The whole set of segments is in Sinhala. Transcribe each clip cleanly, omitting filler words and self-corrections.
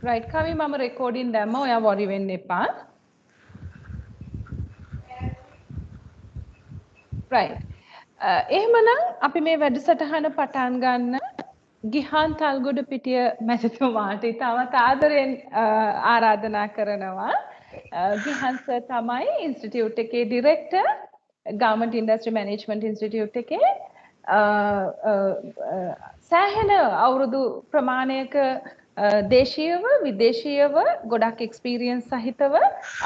right කවි මම රෙකෝඩින් දැම්ම ඔයා worry වෙන්න එපා right එහෙමනම් අපි මේ වැඩසටහන පටන් ගන්න ගිහාන් තල්ගොඩ පිටිය මැතිතුමාට ඉතාමත් ආදරෙන් ආරාධනා කරනවා ගිහාන් සර් තමයි ඉන්ස්ටිටියුට් එකේ director government industry management institute එකේ සෑහෙන අවුරුදු ප්‍රමාණයක දේශීයව විදේශීයව ගොඩක් එක්ස්පීරියන්ස් සහිතව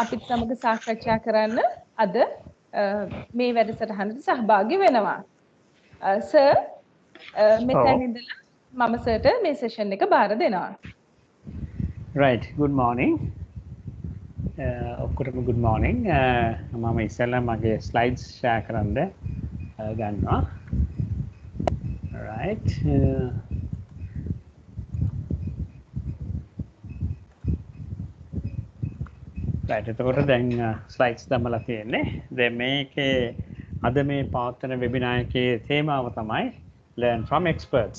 අපිත් සමග සාකච්ඡා කරන්න අද මේ වැඩසටහනට සහභාගී වෙනවා. සර් මෙතන ඉඳලා මම සර්ට මේ සෙෂන් එක බාර දෙනවා. Right, good morning. ඔක්කොටම good morning. මම ඉස්සෙල්ලා මගේ slides share කරන්න ගන්නවා. Right. right එතකොට දැන් slides දමලා තියෙන්නේ. දැන් මේකේ අද මේ පවත්වන වෙබිනාර් එකේ තේමාව තමයි learn from experts.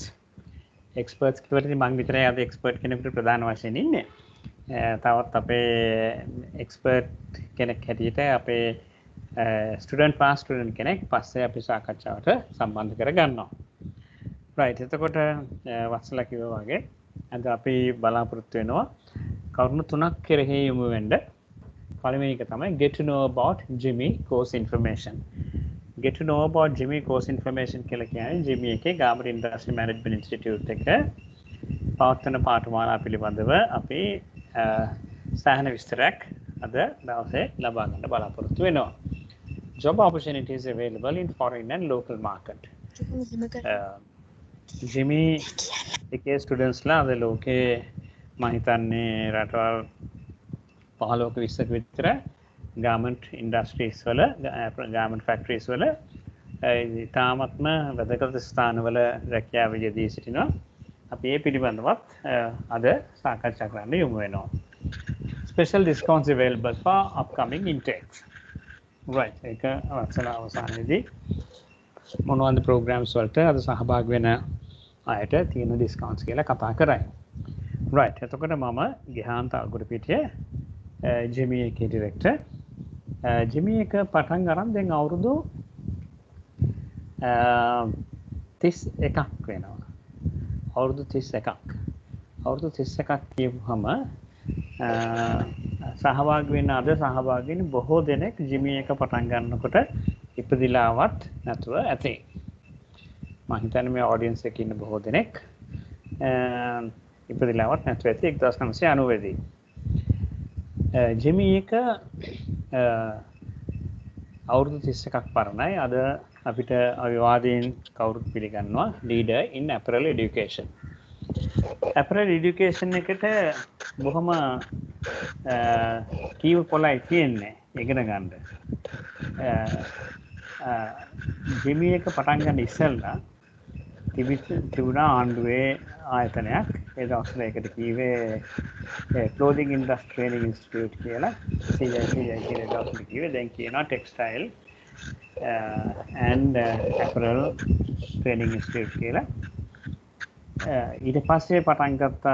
experts කියවලදී මම විතරයි අද expert කෙනෙකුට ප්‍රධාන වශයෙන් ඉන්නේ. තවත් අපේ expert කෙනෙක් හැටියට අපේ student කෙනෙක් පස්සේ අපි සාකච්ඡාවට සම්බන්ධ කරගන්නවා. right එතකොට වත්සලා කිව්වා වගේ අද අපි බලාපොරොත්තු වෙනවා කරුණු තුනක් කෙරෙහි යොමු වෙන්න. පළවෙනි එක තමයි get to know about Jimmy course information. Get to know about Jimmy course information කියලා කියන්නේ Jimmy එකේ Government Industry Management Institute එක පවත්වන පාඨමාලා පිළිබඳව අපි සාහන විස්තරයක් අද දවසේ ලබා ගන්න බලාපොරොත්තු වෙනවා. Job opportunities available in foreign and local market. Jimmy එකේ students ලා අද ලෝකේ මම හිතන්නේ රටවල් 15ක 20ක විතර garment industries වල garment factories වල ඉතාමත්ම වැදගත් ස්ථානවල රැකියාව යෙදී සිටිනවා. අපි ඒ පිළිබඳවත් අද සාකච්ඡා කරන්න යමු වෙනවා. Special discounts available for upcoming intakes. Right. ඒක වත්සල අවසානයේදී මොනවද programs වලට අද සහභාගී වෙන අයට තියෙන discounts කියලා කතා කරයි. Right. එතකොට මම ගිහාන් තල්ගොඩ පිටියේ Jimmy එකේ ඩිරෙක්ටර්. Jimmy එක පටන් ගන්න දැන් අවුරුදු 31ක් වෙනවා. අවුරුදු 31ක්. අවුරුදු 31ක් කියවුවම සහභාගී වෙන අද සහභාගී වෙන බොහෝ දෙනෙක් Jimmy එක පටන් ගන්නකොට ඉපදිලාවත් නැතුව ඇති. මම හිතන්නේ මේ ඔඩියන්ස් එකේ ඉන්න බොහෝ දෙනෙක් ඉපදිලාවත් නැතුව ඇති 1990 දී. Jimmy එක අවුරුදු 31ක් පරණයි. අද අපිට අවිවාදයෙන් කවුරුත් පිළිගන්නවා leader in apparel education. apparel education එකට බොහොම කීව පොළයි තියෙන්නේ ඉගෙන ගන්න. Jimmy එක පටන් ගන්න ඉස්සෙල්ලා තිබුණා ආණ්ඩුවේ ආයතනයක්. ඒ දවස්වල ඒකට කීවේ clothing industry training institute කියලා. CICI කියලා දවස්වල කීවේ. දැන් කියනවා textile and apparel training institute කියලා. ඊට පස්සේ පටන් ගත්ත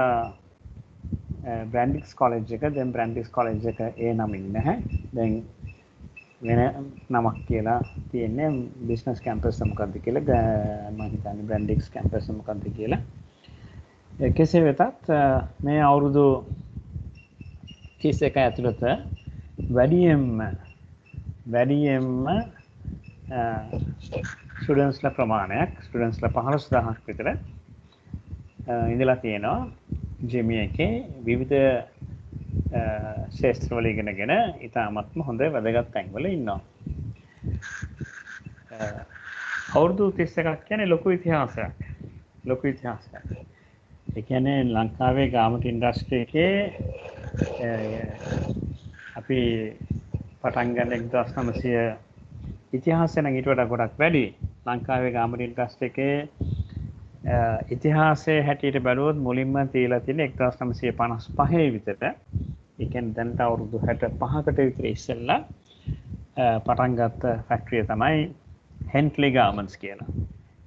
Brandix college එක. දැන් Brandix college එක ඒ නමින් නැහැ. දැන් වෙන නමක් කියලා තියෙන්නේ business campus මොකක්ද කියලා මම හිතන්නේ Brandix campus මොකක්ද කියලා. කෙසේ වෙතත් මේ අවුරුදු 31 ඇතුළත වැඩියෙන්ම ස්ටුඩන්ට්ස්ලා ප්‍රමාණයක් ස්ටුඩන්ට්ස්ලා 15000ක් විතර ඉඳලා තියෙනවා Jimmy එකේ විවිධ ශාස්ත්‍රවල ඉගෙනගෙන ඉතාමත්ම හොඳ වැදගත් තැන්වල ඉන්නවා. අවුරුදු 31ක් කියන්නේ ලොකු ඉතිහාසයක්. ඒ කියන්නේ ලංකාවේ garment industry එකේ අපි පටන් ගන්න 1900 ඉතිහාසය නම් ඊට වඩා ගොඩක් වැඩි. ලංකාවේ garment industry එකේ ඉතිහාසයේ හැටියට බැලුවොත් මුලින්ම තියලා තියෙන 1955 විතර. ඒ කියන්නේ දැන් අවුරුදු 65කට විතර ඉස්සෙල්ලා පටන් ගත්ත ෆැක්ටරිය තමයි හෙන්ට්ලි ගාමන්ස් කියලා.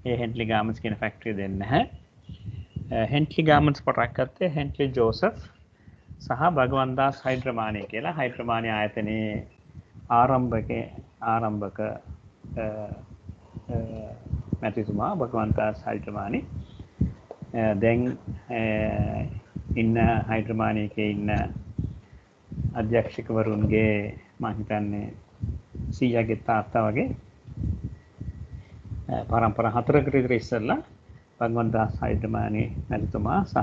ඒ හෙන්ට්ලි ගාමන්ස් කියන ෆැක්ටරිය දෙන්නේ නැහැ. හෙන්ට්ලි ගාමන්ස් පටන් ගත්තේ හෙන්ට්ලි ජෝසප් සහ භගවන්දාස් හයිඩ්‍රමානි කියලා හයිඩ්‍රමානි ආයතනයේ ආරම්භක මැතිතුමා භගවන්දාස් හයිඩ්‍රමානි. දැන් ඉන්න හයිඩ්‍රමානි එකේ ඉන්න අධ්‍යක්ෂකවරුන්ගේ මම හිතන්නේ 100ගේ තාත්තා වගේ පරම්පරා 4කට විතර ඉස්සෙල්ලා භගවන්දාස් හයිඩ්‍රමානි මැතිතුමා සහ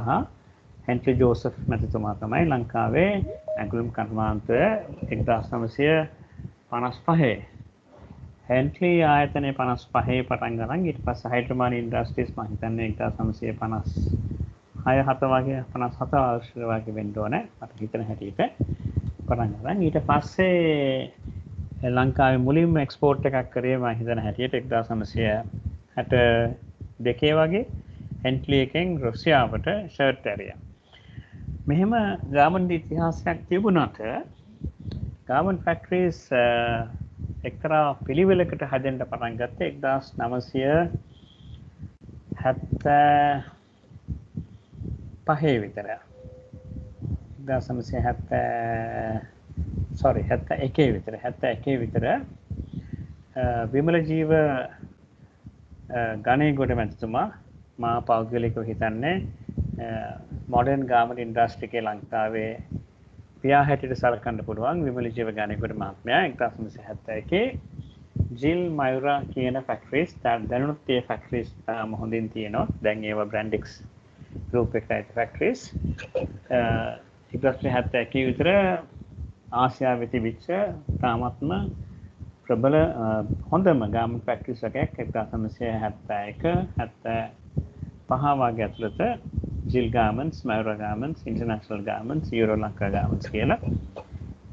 හෙන්ට්ලි ජෝසප් මැතිතුමා තමයි ලංකාවේ ඇඟලුම් කර්මාන්තය 1955 හෙන්ට්ලි ආයතනයේ 55 පටන් ගන්න ඊට පස්සේ හයිඩ්‍රමානි ඉන්ඩස්ට්‍රීස් මම හිතන්නේ 1956 වගේ 57 අවුරුද්ද වගේ වෙන්න ඕනේ මට හිතන හැටියට පටන් ගන්න. ඊට පස්සේ ලංකාවේ මුලින්ම එක්ස්පෝර්ට් එකක් කරේ මම හිතන හැටියට 1962 වගේ හෙන්ට්ලි එකෙන් රුසියාවට ෂර්ට් ඇරියා. මෙහෙම ගාමන්ට් ඉතිහාසයක් තිබුණාට ගාමන්ට් ෆැක්ටරිස් එක්තරා පිළිවෙලකට හැදෙන්න පටන් ගත්තේ 1975 විතර. 71 විතර විමල ජීව ගණේගොඩ මැතිතුමා මා පෞද්ගලිකව හිතන්නේ මොඩර්න් ගාමන්ට් ඉන්ඩස්ට්‍රි එකේ ලංකාවේ පියා හැටියට සලකන්න පුළුවන් විමල ජීව ගණේගොඩ මහත්මයා 1971 ජිල් මයුරා කියන ෆැක්ටරිස් දැනුත් ඒ ෆැක්ටරිස් හොඳින් තියෙනවා. දැන් ඒවා බ්‍රැන්ඩික්ස් ගෲප් එකේ ෆැක්ටරිස් 1971 විතර ආසියාවේ තිබිච්ච තාමත්ම ප්‍රබල හොඳම ගාමන්ට් ෆැක්ටරිස් එකක් 1971 වගේ ඇතුළත ජිල් ගාමන්ට්ස්, මයුරා ගාමන්ට්ස්, ඉන්ටර්නැෂනල් ගාමන්ට්ස්, යුරෝ ලංකා ගාමන්ට්ස් කියලා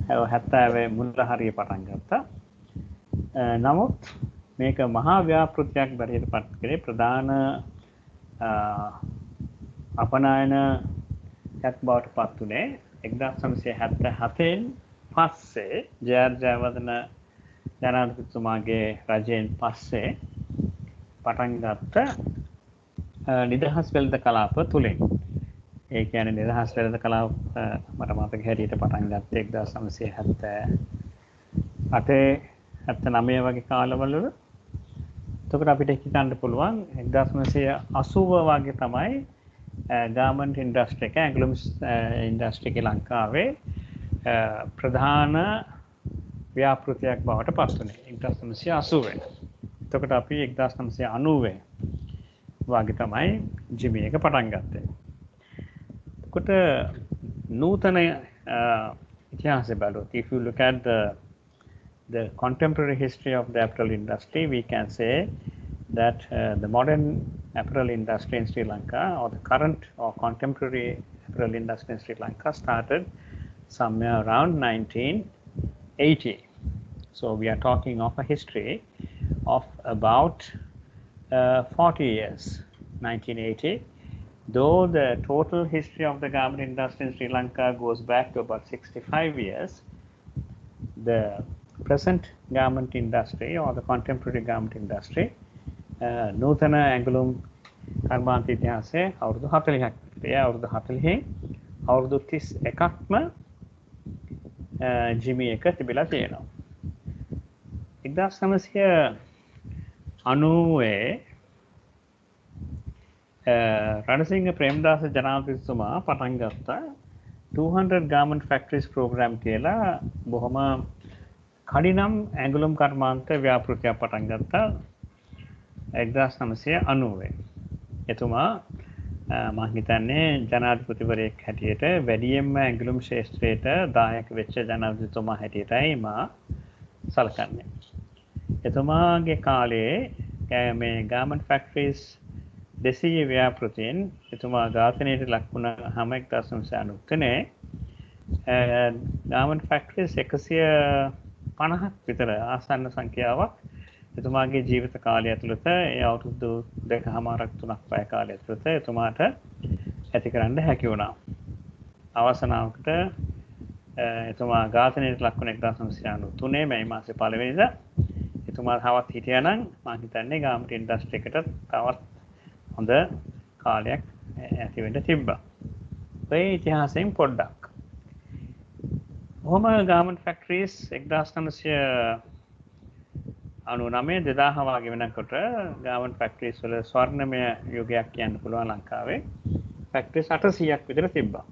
70 මුල හරිය පටන් ගත්තා. නමුත් මේක මහා ව්‍යාපෘතියක් බැරියට පත් කරේ ප්‍රධාන අපනයනයක් බවට පත් වුණේ 1977 පස්සේ ජයවර්ධන ජනාධිපතිතුමාගේ රජයෙන් පස්සේ පටන් ගත්ත නිදහස් වෙළඳ කලාප තුලින්. ඒ කියන්නේ නිදහස් වෙළඳ කලාප මට මතක හැටියට පටන් ගත්තේ 1978 වගේ කාලවල. එතකොට අපිට හිතන්න පුළුවන් 1980 වගේ තමයි ගාමන්ට් ඉන්ඩස්ට්‍රි එක ඇඟලුම් ඉන්ඩස්ට්‍රි එක ලංකාවේ ප්‍රධාන ව්‍යාපෘතියක් බවට පත් වුණේ 1980. එතකොට අපි 1990 වගේ තමයි ජිමි එක පටන් ගත්තේ. එතකොට නූතන ඉතිහාසය බලුවොත් if you look at the contemporary history of the apparel industry, we can say that the modern apparel industry in Sri Lanka or the current or contemporary apparel industry in Sri Lanka started somewhere around 1980. So we are talking of a history of about 40 years, 1980. Though the total history of the garment industry in Sri Lanka goes back to about 65 years, the present garment industry or the contemporary garment industry, නූතන ඇඟලුම් කර්මාන්ත ඉතිහාසයේ අවුරුදු 40ක් විතර. ඒ අවුරුදු 40න් අවුරුදු 31ක්ම ජිමි එක තිබිලා තියෙනවා. 1990 රණසිංහ ප්‍රේමදාස ජනාධිපතිතුමා පටන් ගත්තා 200 garment factories program කියලා බොහොම කඩිනම් ඇඟලුම් කර්මාන්ත ව්‍යාපෘතියක් පටන් ගත්තා 1990. එතුමා මම හිතන්නේ ජනාධිපතිවරයෙක් හැටියට වැඩියෙන්ම ඇඟලුම් ශාස්ත්‍රයට දායක වෙච්ච ජනාධිපතිතුමා හැටියටයි මා සලකන්නේ. එතුමාගේ කාලේ මේ garment factories 200 ව්‍යාපෘතීන් එතුමා ඝාතනයට ලක් වුණාම 1993 garment factories 150ක් විතර ආසන්න සංඛ්‍යාවක් එතුමාගේ ජීවිත කාලය ඇතුළත ඒ අවුරුදු 2.5 3ක් පය කාලය ඇතුළත එතුමාට ඇති කරන්න හැකි වුණා. අවසනාවකට එතුමා ඝාතනයට ලක් වුණ 1993 මැයි මාසේ 1 වෙනිදා. එතුමා තවත් හිටියා නම් මම හිතන්නේ ගාමිණී ඉන්ඩස්ට්‍රි එකට තවත් හොඳ කාලයක් ඇති වෙන්න තිබ්බා. ඒ ඉතිහාසයෙන් පොඩ්ඩක්. කොහොම ගාමිණී ෆැක්ටරිස් 1999 2000 වගේ වෙනකොට ගාමිණී ෆැක්ටරිස් වල ස්වර්ණමය යුගයක් කියන්න පුළුවන් ලංකාවේ. ෆැක්ටරිස් 800ක් විතර තිබ්බා.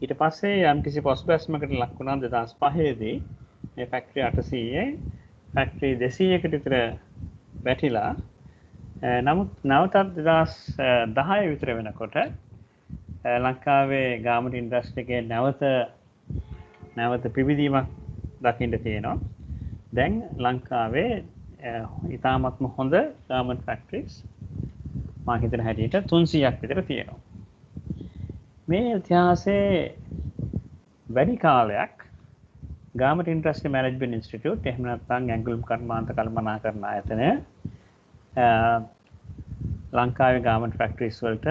ඊට පස්සේ යම්කිසි පොස්බැස්මකට ලක් වුණා 2005 දී මේ ෆැක්ටරි 800 ෆැක්ටරි 200කට විතර වැටිලා නමුත් නැවතත් 2010 විතර වෙනකොට ලංකාවේ ගාමිණී ඉන්ඩස්ට්‍රි එකේ නැවත පිබිදීමක් දකින්න තියෙනවා. දැන් ලංකාවේ ඉතාමත්ම හොඳ ගාමිණී ෆැක්ටරිස් මම හිතන හැටියට 300ක් විතර තියෙනවා. මේ ඉතිහාසයේ වැඩි කාලයක් ගාමිණී ඉන්ඩස්ට්‍රි මැනේජ්මන්ට් ඉන්ස්ටිටියුට් එහෙම නැත්නම් ඇඟලුම් කර්මාන්ත කළමනාකරණ ආයතනය ලංකාවේ ගාමිණී ෆැක්ටරිස් වලට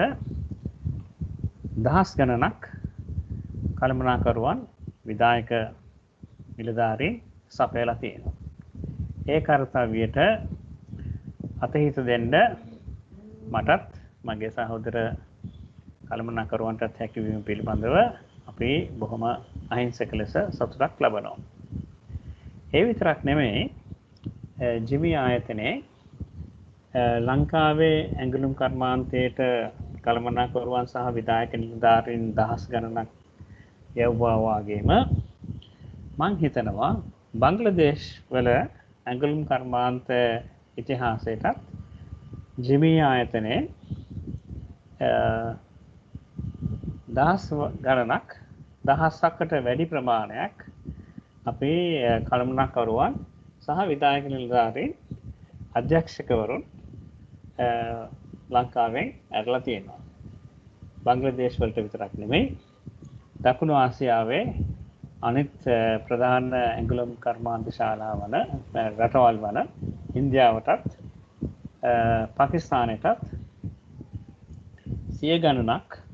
දහස් ගණනක් කළමනාකරුවන් විධායක නිලධාරීන් සපයලා තියෙනවා. ඒ කාර්යයට අතහිත දෙන්න මටත් මගේ සහෝදර කළමනාකරුවන්ටත් හැකියවීම පිළිබඳව අපි බොහොම අහිංසක ලෙස සතුටක් ලබනවා. ඒ විතරක් නෙමෙයි ජිමි ආයතනයේ ලංකාවේ ඇඟලුම් කර්මාන්තයට කළමනාකරුවන් සහ විධායක නිලධාරීන් දහස් ගණනක් යවුවා වගේම මං හිතනවා බංග්ලාදේශ් වල ඇඟලුම් කර්මාන්ත ඉතිහාසයටත් ජිමි ආයතනයේ දහස් ගණනක් දහසකට වැඩි ප්‍රමාණයක් අපේ කළමනාකරුවන් සහ විධායක නිලධාරීන් අධ්‍යක්ෂකවරුන් ලංකාවෙන් ඇරලා තියෙනවා. බංග්ලාදේශ් වලට විතරක් නෙමෙයි දකුණු ආසියාවේ අනිත් ප්‍රධාන ඇඟලුම් කර්මාන්ත ශාලාවන රටවල් වන ඉන්දියාවටත් පාකිස්තානයටත් සිය ගණනක්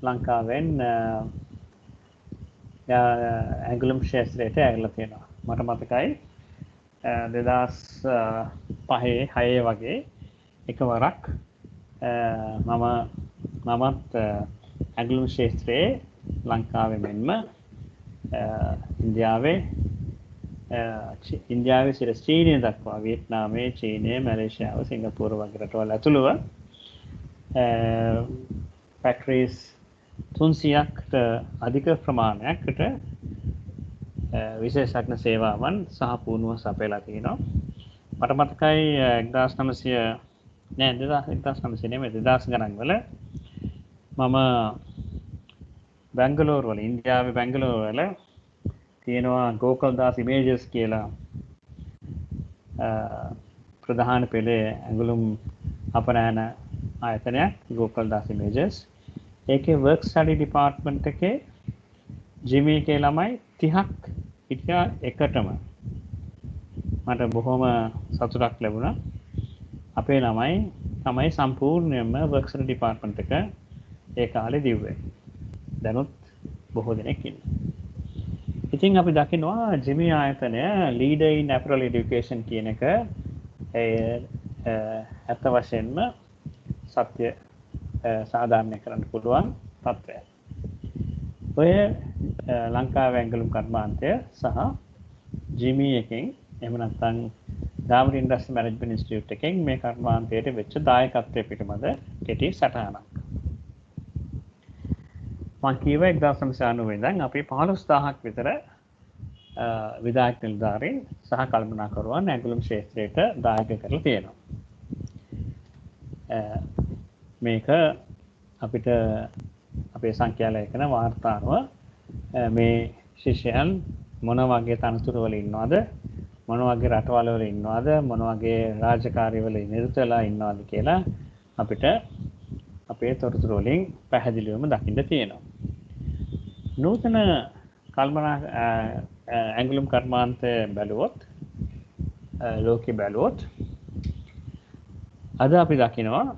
ලංකාවෙන් ඇඟලුම් ශාස්ත්‍රයට ඇරලා තියෙනවා. මට මතකයි 2005-6 වගේ එකවරක් මමත් ඇඟලුම් ශාස්ත්‍රයේ ලංකාවේ මෙන්ම ඉන්දියාවේ සිට චීනය දක්වා වියට්නාමයේ චීනය මැලේසියාව සිංගප්පූරු වගේ රටවල් ඇතුළුව ෆැක්ටරිස් 300කට අධික ප්‍රමාණයකට විශේෂඥ සේවාවන් සහ පුහුණුව සපයලා තියෙනවා. මට මතකයි 1900 නෙමෙයි 2000 ගණන් වල මම බැංගලෝර් වල ඉන්දියාවේ බැංගලෝර් වල තියෙනවා ගෝකල්දාස් ඉමේජස් කියලා ප්‍රධාන පෙළේ ඇඟලුම් අපනයන ආයතනයක් ගෝකල්දාස් ඉමේජස්. ඒකේ වර්ක් ස්ටඩි ඩිපාර්ට්මන්ට් එකේ ජිමි එකේ ළමයි 30ක් හිටියා එකටම. මට බොහොම සතුටක් ලැබුණා. අපේ ළමයි තමයි සම්පූර්ණයෙන්ම වර්ක් ස්ටඩි ඩිපාර්ට්මන්ට් එක ඒ කාලේ දිව්වේ. දැනුත් බොහෝ දෙනෙක් ඉන්නවා. ඉතින් අපි දකිනවා ජිමි ආයතනය ලීඩර් ඉන් ඇපරල් এডুকেෂන් කියන එක ඇත්ත වශයෙන්ම සත්‍ය සාධාරණය කරන්න පුළුවන් තත්ත්වයක්. ඔය ලංකාවේ ඇඟලුම් කර්මාන්තය සහ ජිමි එකෙන් එහෙම නැත්නම් ගාමිණී ඉන්ඩස්ට්‍රි මැනේජ්මන්ට් ඉන්ස්ටිටියුට් එකෙන් මේ කර්මාන්තයට වෙච්ච දායකත්වය පිටමද කෙටි සටහනක්. මම කියුවා 1990 ඉඳන් අපි 15000ක් විතර විධායක නිලධාරීන් සහ කළමනාකරුවන් ඇඟලුම් ක්ෂේත්‍රයට දායක කරලා තියෙනවා. මේක අපිට අපේ සංඛ්‍යා ලේඛන වාර්තාව මේ ශිෂ්‍යයන් මොන වගේ තනතුරු වල ඉන්නවද, මොන වගේ රටවල් වල ඉන්නවද, මොන වගේ රාජකාරී වල නිරත වෙලා ඉන්නවද කියලා අපිට අපේ තොරතුරු වලින් පැහැදිලිවම දකින්න තියෙනවා. නූතන ඇඟලුම් කර්මාන්ත බැලුවොත් ලෝකෙ බැලුවොත් අද අපි දකිනවා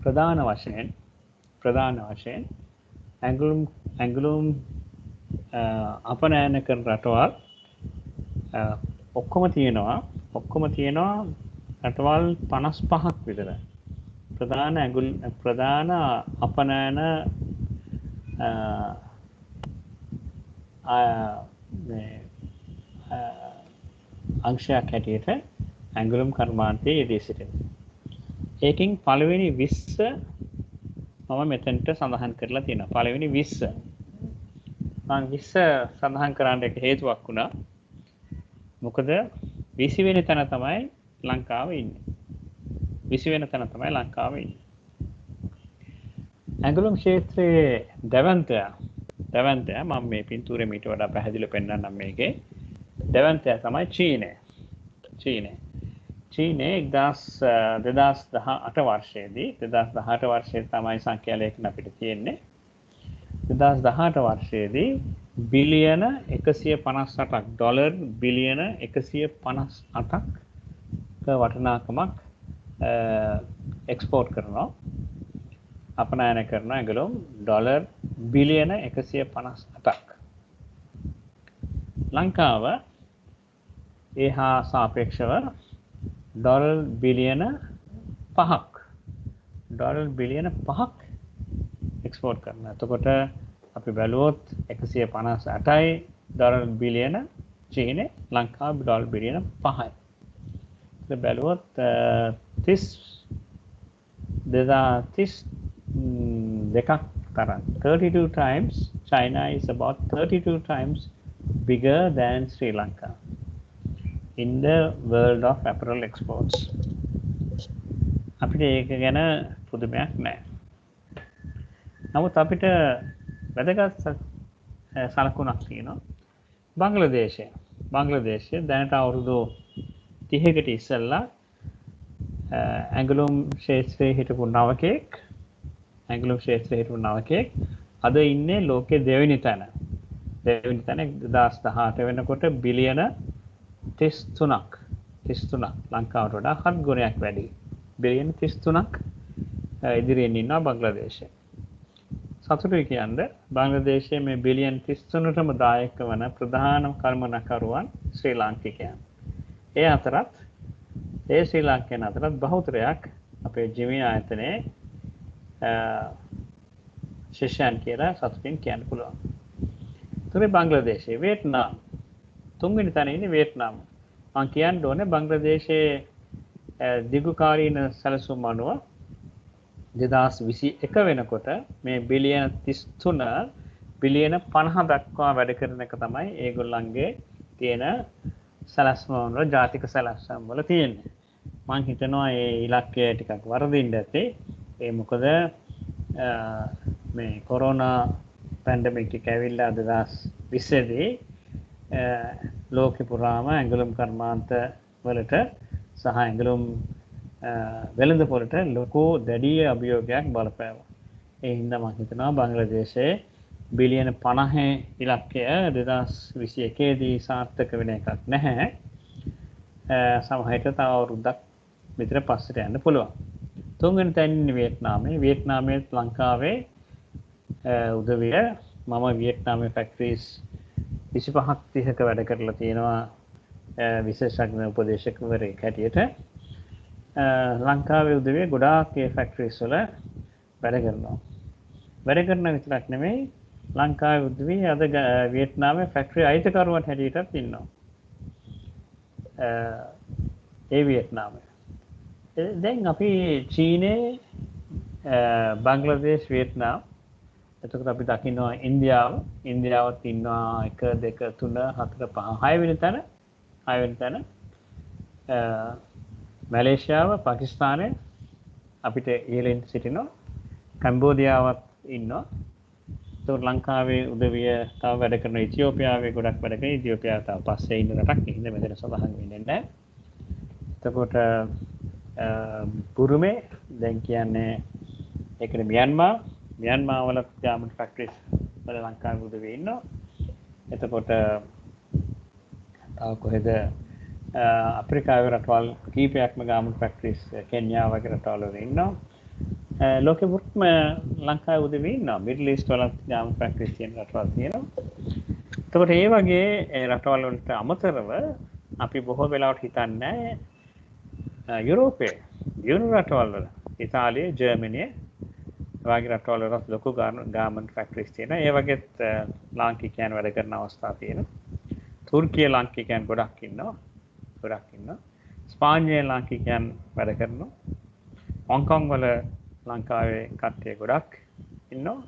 ප්‍රධාන වශයෙන් ප්‍රධාන වශයෙන් ඇඟලුම් අපනයන කරන රටවල් ඔක්කොම තියෙනවා රටවල් 55ක් විතර ප්‍රධාන අපනයන අංශයක් හැටියට ඇඟලුම් කර්මාන්තයේ යෙදී සිටිනවා. ඒකෙන් පළවෙනි 20 මම මෙතනට සඳහන් කරලා තියෙනවා. පළවෙනි 20 මම 20 සඳහන් කරන්න එක හේතුවක් වුණා. මොකද 20 වෙනි තැන තමයි ලංකාව ඉන්නේ. 20 වෙනි තැන තමයි ලංකාව ඉන්නේ. ඇඟලුම් ක්ෂේත්‍රයේ දැවැන්තයා මම මේ පින්තූරේ මීට වඩා පැහැදිලිව පෙන්නන්නම් මේකේ. දැවැන්තයා තමයි චීනය. චීනයේ 2018 වර්ෂයේ තමයි සංඛ්‍යා ලේඛන අපිට තියෙන්නේ. 2018 වර්ෂයේදී බිලියන 158ක් ඩොලර් බිලියන 158ක් වටිනාකමක් එක්ස්පෝර්ට් කරනවා. අපනයන කරන ඇඟලුම් ඩොලර් බිලියන 158ක්. ලංකාව ඒ හා සාපේක්ෂව ඩොලර් බිලියන 5ක් එක්ස්පෝර්ට් කරනවා. එතකොට අපි බැලුවොත් 158යි ඩොලර් බිලියන චීනේ, ලංකාව ඩොලර් බිලියන 5යි. ඒක බැලුවොත් 32ක් තරම් 32 times. China is about 32 times bigger than Sri Lanka in the world of apparel exports. අපිට ඒක ගැන පුදුමයක් නැහැ. නමුත් අපිට වැදගත් සලකුණක් තියෙනවා. බංග්ලාදේශය දැනට අවුරුදු 30කට ඉස්සෙල්ලා ඇඟලුම් ක්ෂේත්‍රයේ හිටපු නවකෙක් අද ඉන්නේ ලෝකයේ දෙවෙනි තැන 2018 වෙනකොට බිලියන 33ක් ලංකාවට වඩා 7 ගුණයක් වැඩි. බිලියන 33ක් ඉදිරියෙන් ඉන්නවා බංග්ලාදේශය. සතුටුයි කියන්නේ බංග්ලාදේශයේ මේ බිලියන 33ටම දායක වන ප්‍රධාන කර්මනකරුවන් ශ්‍රී ලාංකිකයන්. ඒ ශ්‍රී ලාංකිකයන් අතරත් බහුතරයක් අපේ ජිමි ආයතනයේ ශිෂ්‍යයන් කියලා සතුටින් කියන්න පුළුවන්. තුනේ බංග්ලාදේශයේ වියට්නාම් තුන්වෙනි තැන ඉන්නේ වියට්නාම. මම කියන්න ඕනේ බංග්ලාදේශයේ දිගුකාලීන සැලසුම් අනුව 2021 වෙනකොට මේ බිලියන 33 බිලියන 50 දක්වා වැඩ කරන එක තමයි ඒගොල්ලන්ගේ තියෙන සැලැස්ම වල ජාතික සැලැස්ම වල තියෙන්නේ. මම හිතනවා මේ ඉලක්කය ටිකක් වරදින්න ඇති. ඒ මොකද මේ කොරෝනා පැන්ඩමික් එක ඇවිල්ලා 2020 දී ලෝකෙ පුරාම ඇඟලුම් කර්මාන්ත වලට සහ ඇඟලුම් වෙළඳ පොළට ලොකු දැඩි අභියෝගයක් බලපෑවා. ඒ හින්දා මම හිතනවා බංග්ලාදේශයේ බිලියන 50 ඉලක්කය 2021 දී සාර්ථක වෙන එකක් නැහැ. සමහරවිට තව අවුරුද්දක් විතර පස්සට යන්න පුළුවන්. තුන්වෙනි තැනින් වියට්නාමයේ ලංකාවේ උදවිය මම වියට්නාමයේ ෆැක්ටරිස් 25ක් 30ක වැඩ කරලා තියෙනවා විශේෂඥ උපදේශකවරයෙක් හැටියට. ලංකාවේ උදවිය ගොඩාක් ඒ ෆැක්ටරිස් වල වැඩ කරනවා. වැඩ කරන විතරක් නෙමෙයි ලංකාවේ උදවිය අද වියට්නාමයේ ෆැක්ටරි අයිතිකරුවන් හැටියටත් ඉන්නවා. ඒ වියට්නාමයේ. දැන් අපි චීනේ බංග්ලාදේශ වියට්නාම් එතකොට අපි දකින්නවා ඉන්දියාවත් ඉන්නවා 1 2 3 4 5 6 වෙනි තැන මැලේසියාව පාකිස්තානය අපිට ඉහළින් සිටිනවා කම්බෝඩියාවත් ඉන්නවා එතකොට ලංකාවේ උදවිය තව වැඩ කරන ඉතියෝපියාවේ ගොඩක් වැඩ කරන ඉතියෝපියාව තව පස්සේ ඉන්න රටක් ඉන්න මෙතන සඳහන් වෙන්නේ නැහැ එතකොට බුරුමේ දැන් කියන්නේ ඒකනේ මියන්මා වල ගාමන්ට් ෆැක්ටරිස් වල ලංකාවේ උදවිය ඉන්නවා එතකොට තව කොහෙද අප්‍රිකාවේ රටවල් කීපයක්ම ගාමන්ට් ෆැක්ටරිස් කෙන්යා වගේ රටවල් වල ඉන්නවා ලෝකෙ පුරාම ලංකාවේ උදවිය ඉන්නවා. මිඩල් ඊස්ට් වල ගාමන් ෆැක්ටරිස් තියෙන රටවල් තියෙනවා. එතකොට ඒ වගේ රටවල් වලට අමතරව අපි බොහෝ වෙලාවට හිතන්නේ යුරෝපයේ දියුණු රටවල් වල ඉතාලිය, ජර්මනිය වගේ රටවල් වල ලොකු ගාමන් ෆැක්ටරිස් තියෙනවා. ඒ වගේත් ලාංකිකයන් වැඩ කරන අවස්ථා තියෙනවා. තුර්කිය ලාංකිකයන් ගොඩක් ඉන්නවා. ස්පාඤ්ඤයේ ලාංකිකයන් වැඩ කරනවා. හොංකොං වල ලංකාවේ කට්ටිය ගොඩක් ඉන්නවා.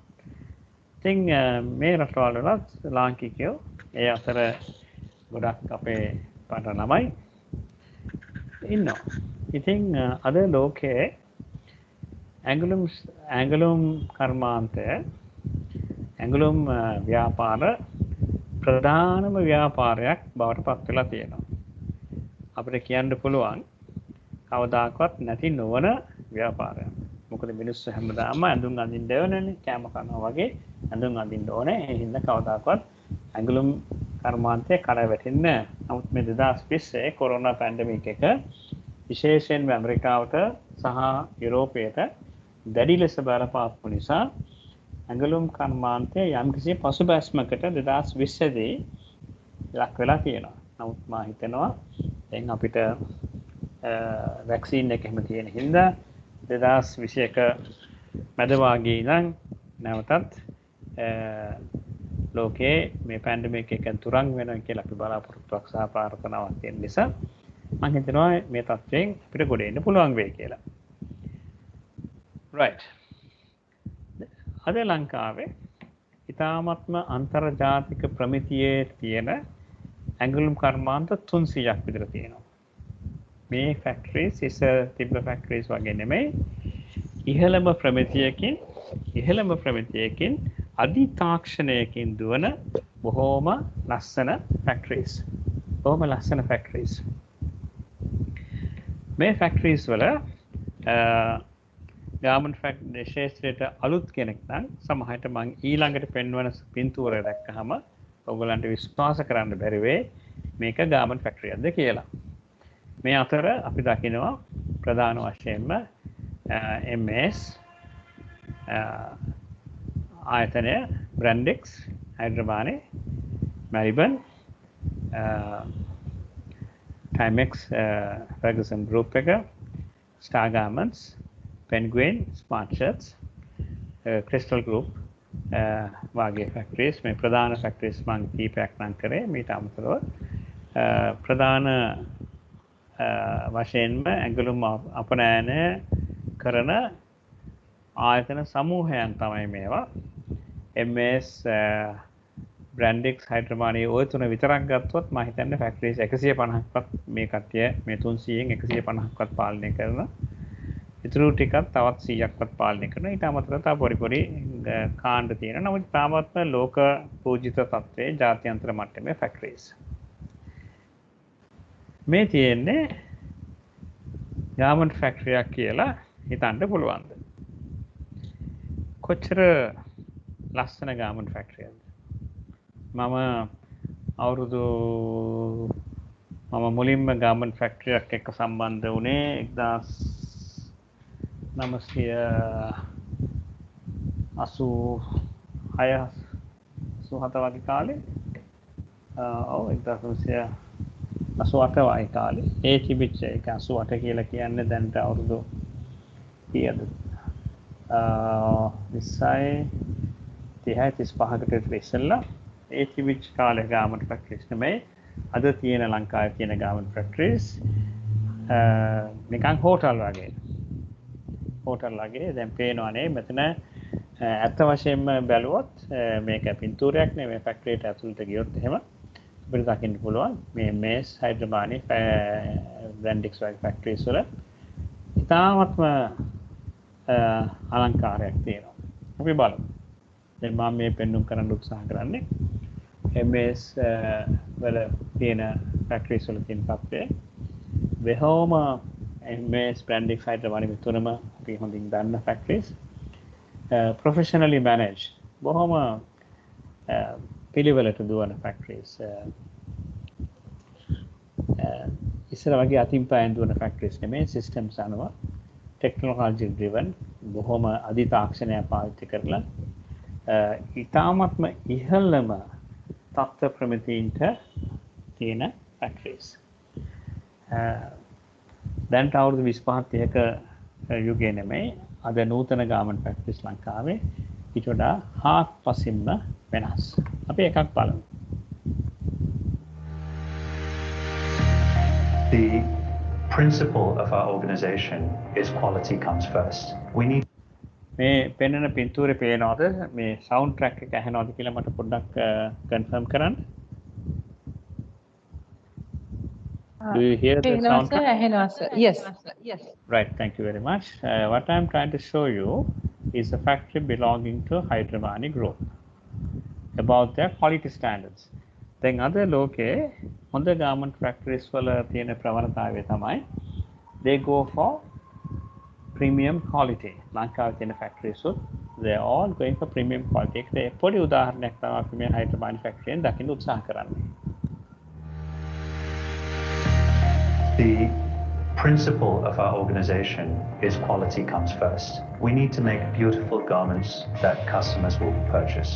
ඉතින් මේ රටවල් වලත් ලාංකිකයෝ ඒ අතර ගොඩක් අපේ රට ළමයි ඉන්නවා. ඉතින් අද ලෝකයේ ඇඟලුම් කර්මාන්තය ඇඟලුම් ව්‍යාපාර ප්‍රධානම ව්‍යාපාරයක් බවට පත් වෙලා තියෙනවා. අපිට කියන්න පුළුවන් කවදාකවත් නැති නොවන ව්‍යාපාරයක්. මොකද මිනිස්සු හැමදාම ඇඳුම් අඳින්න ඕනනේ, කෑම කනවා වගේ ඇඳුම් අඳින්න ඕනේ. ඒ හින්දා කවදාකවත් ඇඟලුම් කර්මාන්තය කඩ වැටෙන්නේ නැහැ. නමුත් මේ 2020 කොරෝනා පැන්ඩමික් එක විශේෂයෙන්ම ඇමරිකාවට සහ යුරෝපයට දැඩි ලෙස බලපාපු නිසා ඇඟලුම් කර්මාන්තය යම්කිසි පසුබැස්මකට 2020 දී ලක් වෙලා තියෙනවා. නමුත් මා හිතනවා දැන් අපිට වැක්සින් එක එහෙම තියෙන හින්දා 2021 මැද වාගේ ඉඳන් නැවතත් ලෝකයේ මේ පැන්ඩමික් එකෙන් තුරන් වෙනවා කියලා අපි බලාපොරොත්තුවක් සහ ප්‍රාර්ථනාවක් තියෙන නිසා මම හිතනවා මේ තත්ත්වයෙන් අපිට ගොඩ එන්න පුළුවන් වෙයි කියලා. right. අද ලංකාවේ ඉතාමත්ම අන්තර්ජාතික ප්‍රමිතියේ තියෙන ඇඟලුම් කර්මාන්ත 300ක් විතර තියෙනවා. මේ ෆැක්ටරිස් ඉස්සර තිබ්බ ෆැක්ටරිස් වගේ නෙමෙයි. ඉහළම ප්‍රමිතියකින් අධි තාක්ෂණයකින් දුවන බොහෝම ලස්සන ෆැක්ටරිස්. මේ ෆැක්ටරිස් වල ගාමන් ෆැක්ටරි ශේෂ්ත්‍රයට අලුත් කෙනෙක් නම් සමහරට මම ඊළඟට පෙන්වන පින්තූරය දැක්කහම ඔයගොල්ලන්ට විශ්වාස කරන්න බැරි වෙයි මේක ගාමන් ෆැක්ටරියක්ද කියලා. මේ අතර අපි දකිනවා ප්‍රධාන වශයෙන්ම MS ආයතනය, බ්‍රැන්ඩෙක්ස්, හයිඩ්‍රබානේ, මැරිබන්, ටයිමෙක්ස් ෆර්ගසන් ගෲප් එක, star garments, Penguin, Smart Shirts, Crystal Group වාගේ ෆැක්ටරිස් මේ ප්‍රධාන ෆැක්ටරිස් මම කීපයක් නම් කරේ. මීට අමතරව ප්‍රධාන වශයෙන්ම ඇඟලුම් අපනයනය කරන ආයතන සමූහයන් තමයි මේවා. MS, බ්‍රැන්ඩෙක්ස්, හයිඩ්‍රබානේ ඔය තුන විතරක් ගත්තොත් මම හිතන්නේ ෆැක්ටරිස් 150ක්වත් මේ කට්ටිය මේ 300න් 150ක්වත් පාලනය කරනවා. ඉතුරු ටිකක් තවත් 100ක්වත් පාලනය කරනවා. ඊට අමතරව තව පොඩි කාණ්ඩ තියෙනවා. නමුත් තාමත්ම ලෝක පූජිත තත්ත්වයේ ජාත්‍යන්තර මට්ටමේ ෆැක්ටරිස්. මේ තියෙන්නේ ගාමන්ට් ෆැක්ටරියක් කියලා හිතන්න පුළුවන්ද? කොච්චර ලස්සන ගාමන්ට් ෆැක්ටරියක්ද? මම මුලින්ම ගාමන්ට් ෆැක්ටරියක් එක්ක සම්බන්ධ වුණේ 1986 වගේ කාලේ. ඔව් 1988 වගේ කාලේ. ඒ තිබිච්ච එක 88 කියලා කියන්නේ දැන්ට අවුරුදු කීයද? 20යි 35කට විතර ඉස්සෙල්ලා ඒ තිබිච්ච කාලේ ගාමන්ට් ෆැක්ටරිස් නෙමෙයි. අද තියෙන ලංකාවේ තියෙන ගාමන්ට් ෆැක්ටරිස් නිකන් හෝටල් වගේ දැන් පේනවනේ මෙතන ඇත්ත වශයෙන්ම බැලුවොත් මේක පින්තූරයක් නෙමෙයි. ෆැක්ටරියට ඇතුළට ගියොත් එහෙම අපිට දකින්න පුළුවන් මේ මේස්, හයිඩ්‍රබානේ, බ්‍රැන්ඩෙක්ස් වගේ ෆැක්ටරිස් වල ඉතාමත්ම අලංකාරයක් තියෙනවා. අපි බලමු. දැන් මම මේ පෙන්වන්න කරන්න උත්සාහ කරන්නේ MS වල තියෙන ෆැක්ටරිස් වල තියෙන තත්ත්වය. බොහෝම MS, බ්‍රැන්ඩෙක්ස්, හයිඩ්‍රබානේ මේ තුනම අපි හොඳින් දන්න ෆැක්ටරිස්. Professionally managed. බොහොම පිළිවෙලට දුවන ෆැක්ටරිස්. ඉස්සර වගේ අතින් පයින් දුවන ෆැක්ටරිස් නෙමෙයි. සිස්ටම්ස් අනුව technology driven බොහොම අධි තාක්ෂණය පාවිච්චි කරලා ඉතාමත්ම ඉහළම තත්ත්ව ප්‍රමිතීන්ට තියෙන ෆැක්ටරිස්. දැන්ට අවුරුදු 25 30ක යුගයේ නෙමෙයි අද නූතන ගාමන්ට් ෆැක්ටරිස් ලංකාවේ ඊට වඩා හාත්පසින්ම වෙනස්. අපි එකක් බලමු. The principle of our organization is quality comes first. We need මේ පෙන්වන පින්තූරේ පේනවද? මේ සවුන්ඩ් ට්‍රැක් එක ඇහෙනවද කියලා මට පොඩ්ඩක් කන්ෆර්ම් කරන්න. Do you hear the sound? Yes. Right, thank you very much. What I'm trying to show you is a factory belonging to Hydramani Group about their quality standards. Then other ලෝකේ හොඳ garment factories වල තියෙන ප්‍රවණතාවය තමයි they go for premium quality. ලංකාවේ තියෙන factories they are all going for premium quality. ඒකට පොඩි උදාහරණයක් තමයි අපි මේ Hydramani factory එකෙන් දකින්න උත්සාහ කරන්නේ. The principle of our organization is quality comes first. We need to make beautiful garments that customers will purchase.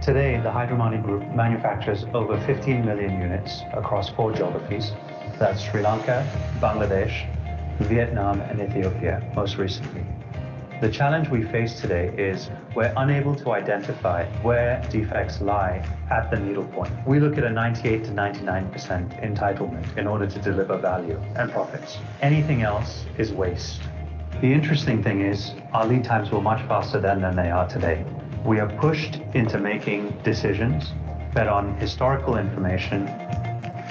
Today, the Hydramani Group manufactures over 15 million units across 4 geographies. That's Sri Lanka, Bangladesh, Vietnam, and Ethiopia, most recently. The challenge we face today is we're unable to identify where defects lie at the needle point. We look at a 98 to 99% entitlement in order to deliver value and profits. Anything else is waste. The interesting thing is our lead times were much faster then than they are today. We are pushed into making decisions based on historical information.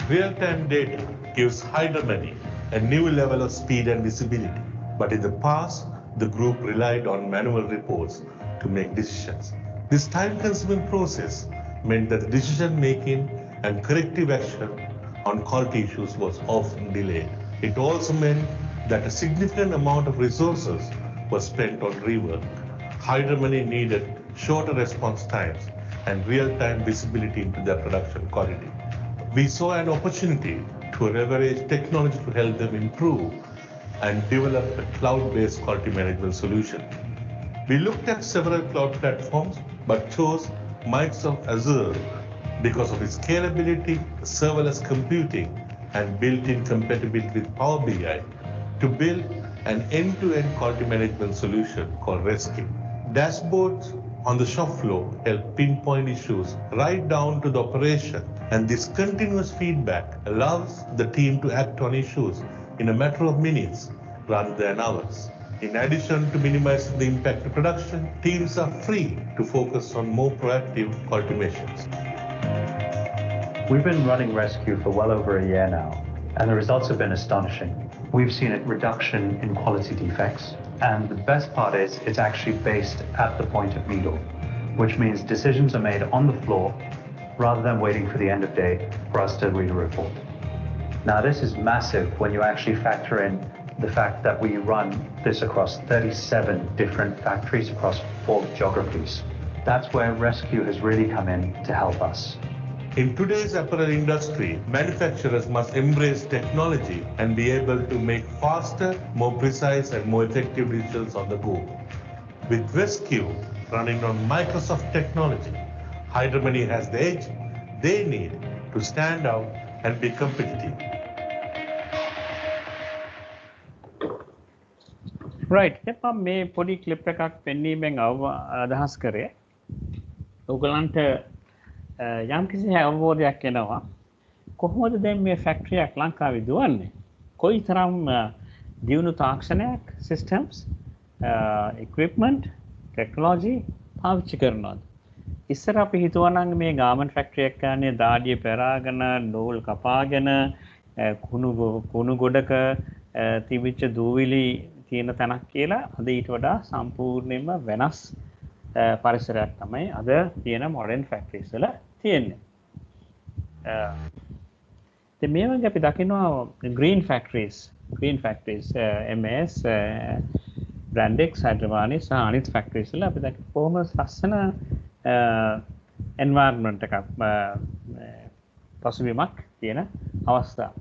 Real-time data gives Hydramani a new level of speed and visibility. But in the past, the group relied on manual reports to make decisions. This time-consuming process meant that the decision-making and corrective action on quality issues was often delayed. It also meant that a significant amount of resources was spent on rework. Hydramani needed shorter response times and real-time visibility into their production quality. We saw an opportunity to leverage technology to help them improve and develop a cloud-based quality management solution. We looked at several cloud platforms but chose Microsoft Azure because of its scalability, serverless computing, and built-in compatibility with Power BI to build an end-to-end quality management solution called Rescue. Dashboards on the shop floor help pinpoint issues right down to the operation, and this continuous feedback allows the team to act on issues in a matter of minutes rather than hours. In addition to minimizing the impact of production, teams are free to focus on more proactive quality measures. We've been running Rescue for well over a year now, and the results have been astonishing. We've seen a reduction in quality defects, and the best part is it's actually based at the point of needle, which means decisions are made on the floor rather than waiting for the end of day for us to read a report. Now, this is massive when you actually factor in the fact that we run this across 37 different factories across 4 geographies. That's where Rescue has really come in to help us. In today's apparel industry, manufacturers must embrace technology and be able to make faster, more precise, and more effective decisions on the go. With Rescue running on Microsoft technology, Hydramani has the edge they need to stand out and be competitive. Right. දැන් මේ පොඩි ක්ලිප් එකක් පෙන්වීමෙන් අදහස් කරේ ඔයගලන්ට යම් කිසි අවබෝධයක් එනවා කොහොමද දැන් මේ ෆැක්ටරියක් ලංකාවේ දුවන්නේ කොයිතරම් දියුණු තාක්ෂණයක් systems equipment technology පාවිච්චි කරනවද ඉස්සර අපි හිතුවා නම් මේ garment factory එකක් ගන්නේ දාඩිය පෙරාගෙන නූල් කපාගෙන කුණු ගොඩක තිබිච්ච දූවිලි තියෙන තැනක් කියලා අද ඊට වඩා සම්පූර්ණයෙන්ම වෙනස් පරිසරයක් තමයි අද තියෙන modern factories වල තියෙන්නේ. ඉතින් මේ වගේ අපි දකිනවා green factories MS Brandex Hydramani සහ අනිත් factories වල අපි දකින කොහොම ලස්සන environment එකක් පසුබිමක් තියෙන අවස්ථා.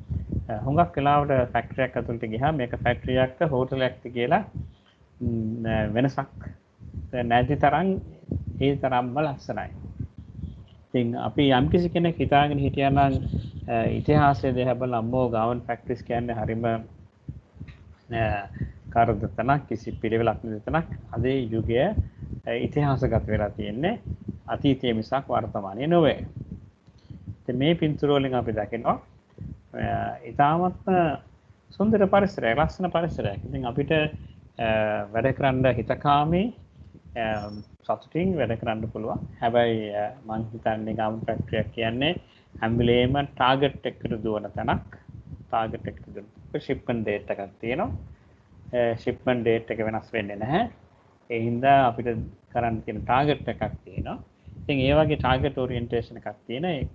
හුඟක් වෙලාවට ෆැක්ටරි එකක් ඇතුළට ගියාම මේක ෆැක්ටරි එකක්ද හෝටලයක්ද කියලා වෙනසක් නැති තරම් ඒ තරම්ම ලස්සනයි. ඉතින් අපි යම්කිසි කෙනෙක් හිතාගෙන හිටියා නම් ඉතිහාසයේ දිහා බලලා අම්මෝ ගාවන් ෆැක්ටරිස් කියන්නේ හරිම කාර්යදත්තනක් කිසි පිළිවෙලක් නැතනක් අද යුගය ඉතිහාසගත වෙලා තියෙන්නේ අතීතයේ මිසක් වර්තමානයේ නොවේ. ඉතින් මේ පින්තූර වලින් අපි දකිනවා ඉතාමත් සුන්දර පරිසරයක්, ලස්සන පරිසරයක්. ඉතින් අපිට වැඩ කරන්න හිතකාමී සතුටින් වැඩ කරන්න පුළුවන්. හැබැයි මම හිතන්නේ ගාමන් ෆැක්ටරියක් කියන්නේ හැම වෙලේම ටාගට් එකකට දුවන තැනක්. ටාගට් එකට දුවන ෂිප්මන්ට් ඩේට් එකක් තියෙනවා. ෂිප්මන්ට් ඩේට් එක වෙනස් වෙන්නේ නැහැ. ඒ හින්දා අපිට කරන්න තියෙන ටාගට් එකක් තියෙනවා. ඉතින් ඒ වගේ ටාගට් ඔරියන්ටේෂන් එකක් තියෙන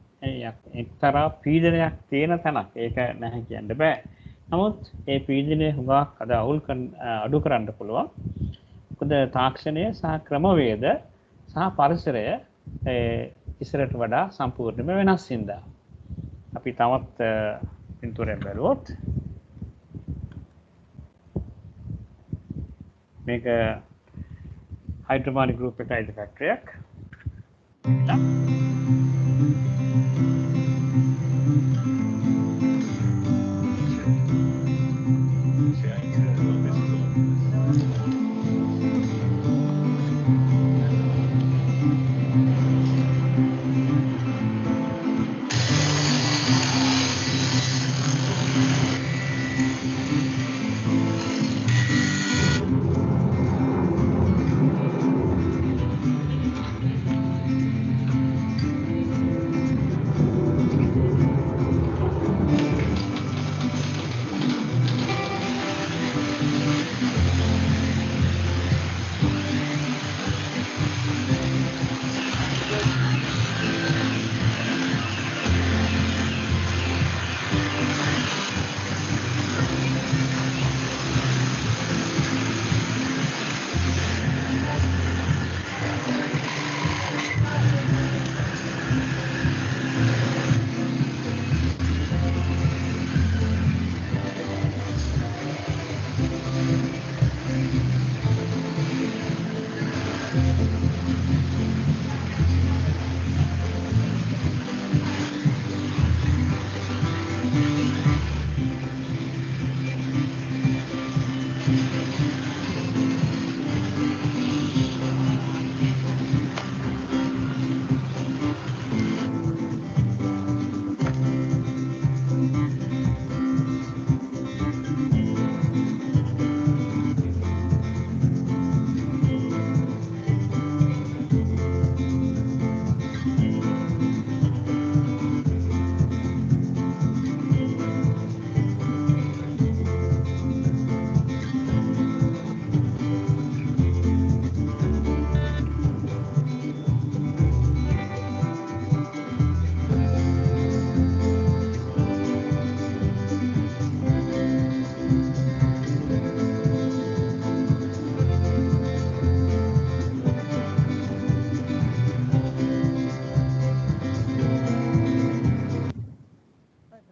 එක්තරා පීඩනයක් තියෙන තැනක්. ඒක නැහැ කියන්න බෑ. නමුත් ඒ පීඩනය හුඟක් අද අඩු කරන්න පුළුවන්. මොකද තාක්ෂණය සහ ක්‍රමවේද සහ පරිසරය ඉස්සරට වඩා සම්පූර්ණයෙන්ම වෙනස් හින්දා. අපි තවත් පින්තූරයක් බැලුවොත් මේක හයිඩ්‍රෝමානික් ගෲප් එකයි ෆැක්ටරියක්.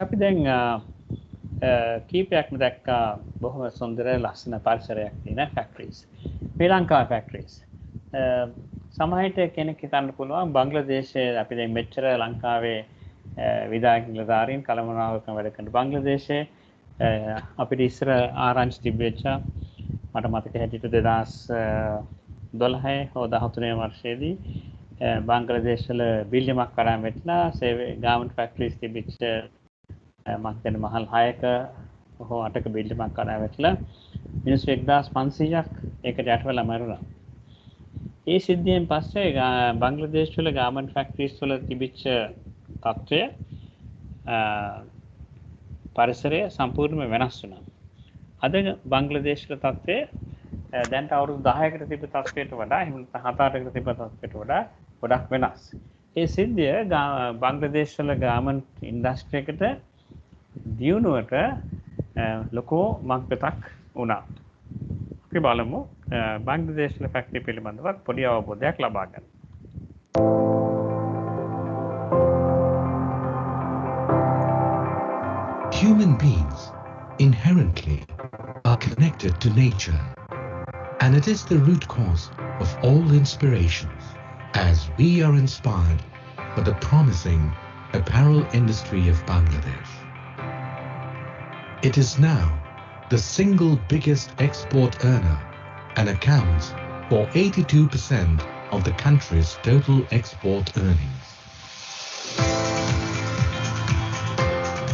අපි දැන් කීපයක්ම දැක්කා බොහොම සුන්දර ලස්සන පරිසරයක් තියෙන ෆැක්ටරිස්. ශ්‍රී ලංකා ෆැක්ටරිස්. සමහරට කෙනෙක් හිතන්න පුළුවන් බංග්ලාදේශයේ අපි දැන් මෙච්චර ලංකාවේ විදායක නිලධාරීන් කළමනාකරන වැඩ කරන බංග්ලාදේශයේ අපිට ඉස්සර ආරංචි තිබෙච්ච මට මතක හැටියට 2012 හෝ 13 වර්ෂයේදී බංග්ලාදේශ වල බිල්ඩිමක් කරා මෙట్లా ගාමන්ට් ෆැක්ටරිස් තිබිච්ච මක්දෙන මහල් 6ක හෝ 8ක බිල්ඩිමක් කරා වැටලා මිනිස්සු 1500ක් ඒකට යට වෙලා මරුණා. ඒ සිද්ධියෙන් පස්සේ බංග්ලාදේශ වල ගාමන්ට් ෆැක්ටරිස් වල තිබිච්ච තත්ත්වය පරිසරය සම්පූර්ණයෙන්ම වෙනස් වුණා. අද බංග්ලාදේශ වල තත්ත්වය දැන් අවුරුදු 10කට තිබ්බ තත්ත්වයට වඩා එහෙම නැත්නම් 7-8කට තිබ්බ තත්ත්වයට වඩා ගොඩක් වෙනස්. ඒ සිද්ධිය බංග්ලාදේශ වල ගාමන්ට් ඉන්ඩස්ට්‍රි එකට දියුණුවට ලොකෝ මංකතක් වුණා. අපි බලමු බංග්ලාදේශ වල ෆැක්ටරි පිළිබඳව පොඩි අවබෝධයක් ලබා ගන්න. Human beings inherently are connected to nature And it is the root cause of all inspirations, as we are inspired by the promising apparel industry of Bangladesh. It is now the single biggest export earner and accounts for 82% of the country's total export earnings.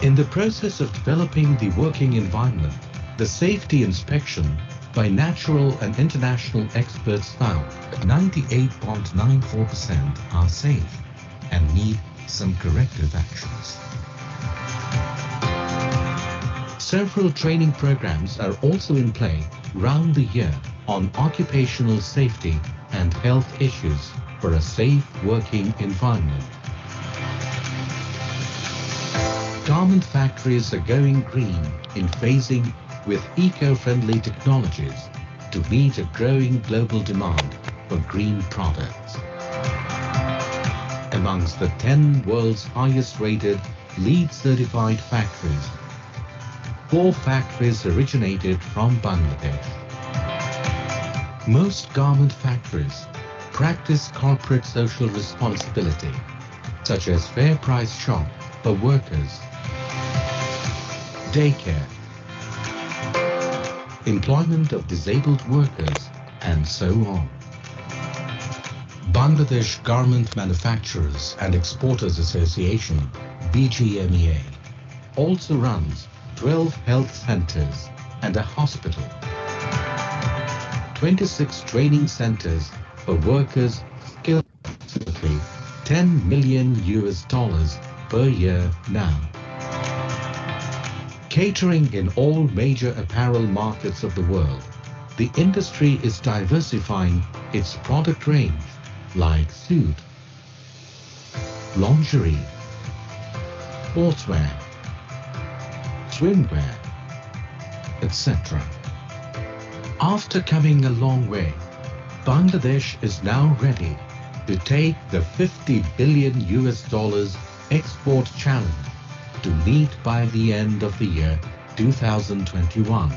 In the process of developing the working environment, the safety inspection by national and international experts found 98.94% are safe and need some corrective actions. Several training programs are also in play round the year on occupational safety and health issues for a safe working environment. Garment factories are going green in phasing with eco-friendly technologies to meet a growing global demand for green products. Amongst the 10 world's highest rated LEED certified factories, 4 factories originated from Bangladesh. Most garment factories practice corporate social responsibility, such as fair price shop for workers, daycare, employment of disabled workers, and so on. Bangladesh Garment Manufacturers and Exporters Association, BGMEA, also runs 12 health centers and a hospital, 26 training centers for workers skilled, approximately $10 million per year now. Catering in all major apparel markets of the world, the industry is diversifying its product range like suit, lingerie, sportswear, swimwear, etc. After coming a long way, Bangladesh is now ready to take the $50 billion export challenge to meet by the end of the year 2021.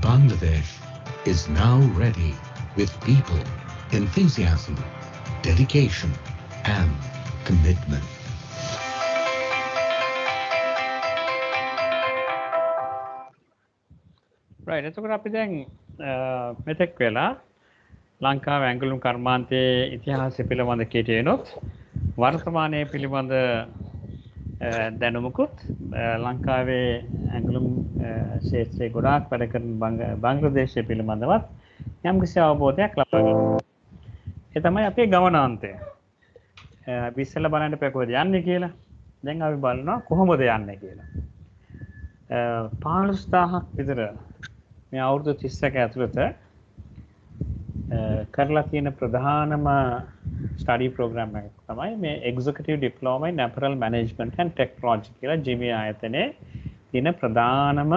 Bangladesh is now ready with people, enthusiasm, dedication, and commitment. right එතකොට අපි දැන් මෙතෙක් වෙලා ලංකාවේ ඇඟලුම් කර්මාන්තයේ ඉතිහාසය පිළිබඳ කියටිනොත් වර්තමානයේ පිළිබඳ දැනුමකුත් ලංකාවේ ඇඟලුම් ශාස්ත්‍රයේ ගොඩාක් වැඩ කරන බංග්ලාදේශය පිළිබඳවත් යම්කිසි අවබෝධයක් ලබා ගන්නවා. ඒ තමයි අපේ ගමනාන්තය. අපි ඉස්සෙල්ලා බලන්න කොහෙද යන්නේ කියලා. දැන් අපි බලනවා කොහොමද යන්නේ කියලා. 15000ක් විතර මේ අවුරුදු 30ක ඇතුළත කරලා තියෙන ප්‍රධානම ස්ටඩි ප්‍රෝග්‍රෑම් එකක් තමයි මේ executive diploma in apparel management and technology කියලා ජිමේ ආයතනයේ තියෙන ප්‍රධානම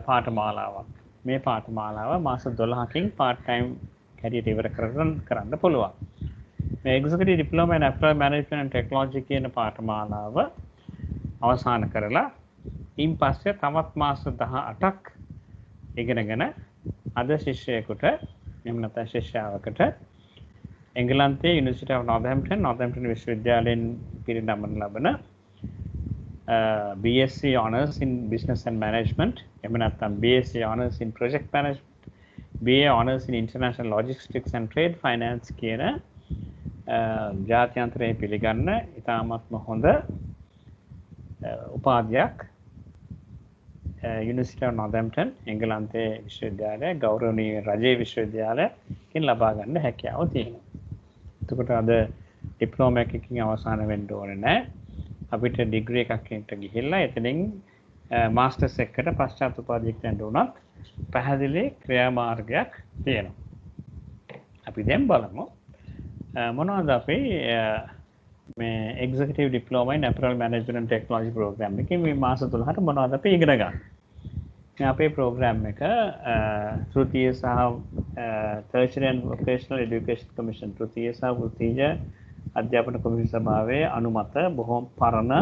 පාඨමාලාවක්. මේ පාඨමාලාව මාස 12කින් part time හැටියට ඉවර කරන්න පුළුවන්. මේ executive diploma in apparel management and technology කියන පාඨමාලාව අවසන් කරලා ඉන් පස්සේ තවත් මාස 18ක් ඉගෙනගෙන අද ශිෂ්‍යයෙකුට එහෙම නැත්නම් ශිෂ්‍යාවකට එංගලන්තයේ යුනිවර්සිටි ඔෆ් නොර්තැම්ප්ටන් විශ්වවිද්‍යාලයෙන් පිරිනමන ලබන BSc Honours in Business and Management එහෙම නැත්නම් BSc Honours in Project Management, BA Honours in International Logistics and Trade Finance කියන ජාත්‍යන්තරයේ පිළිගන්න ඉතාමත්ම හොඳ උපාධියක් University of Northampton එංගලන්තයේ විශ්වවිද්‍යාලය ගෞරවනීය රජයේ විශ්වවිද්‍යාලයකින් ලබා ගන්න හැකියාව තියෙනවා. එතකොට අද ඩිප්ලෝමා එකකින් අවසන් වෙන්න ඕනේ නැහැ. අපිට ඩිග්‍රී එකකට ගිහිල්ලා එතනින් මාස්ටර්ස් එකකට පශ්චාත් උපාධියකට යන්න උනත් පැහැදිලි ක්‍රියාමාර්ගයක් තියෙනවා. අපි දැන් බලමු මොනවද අපි මේ executive diploma in apparel management and technology program එකේ මේ මාස 12ට මොනවද අපි ඉගෙන ගන්න. මේ අපේ ප්‍රෝග්‍රෑම් එක තෘතීය සහ ටර්ෂරි ඇන්ඩ් වොකේෂනල් এডুকেෂන් කමිෂන් තෘතීය සහ වෘත්තීය අධ්‍යාපන කොමිෂන් සභාවේ අනුමත බොහොම පරණ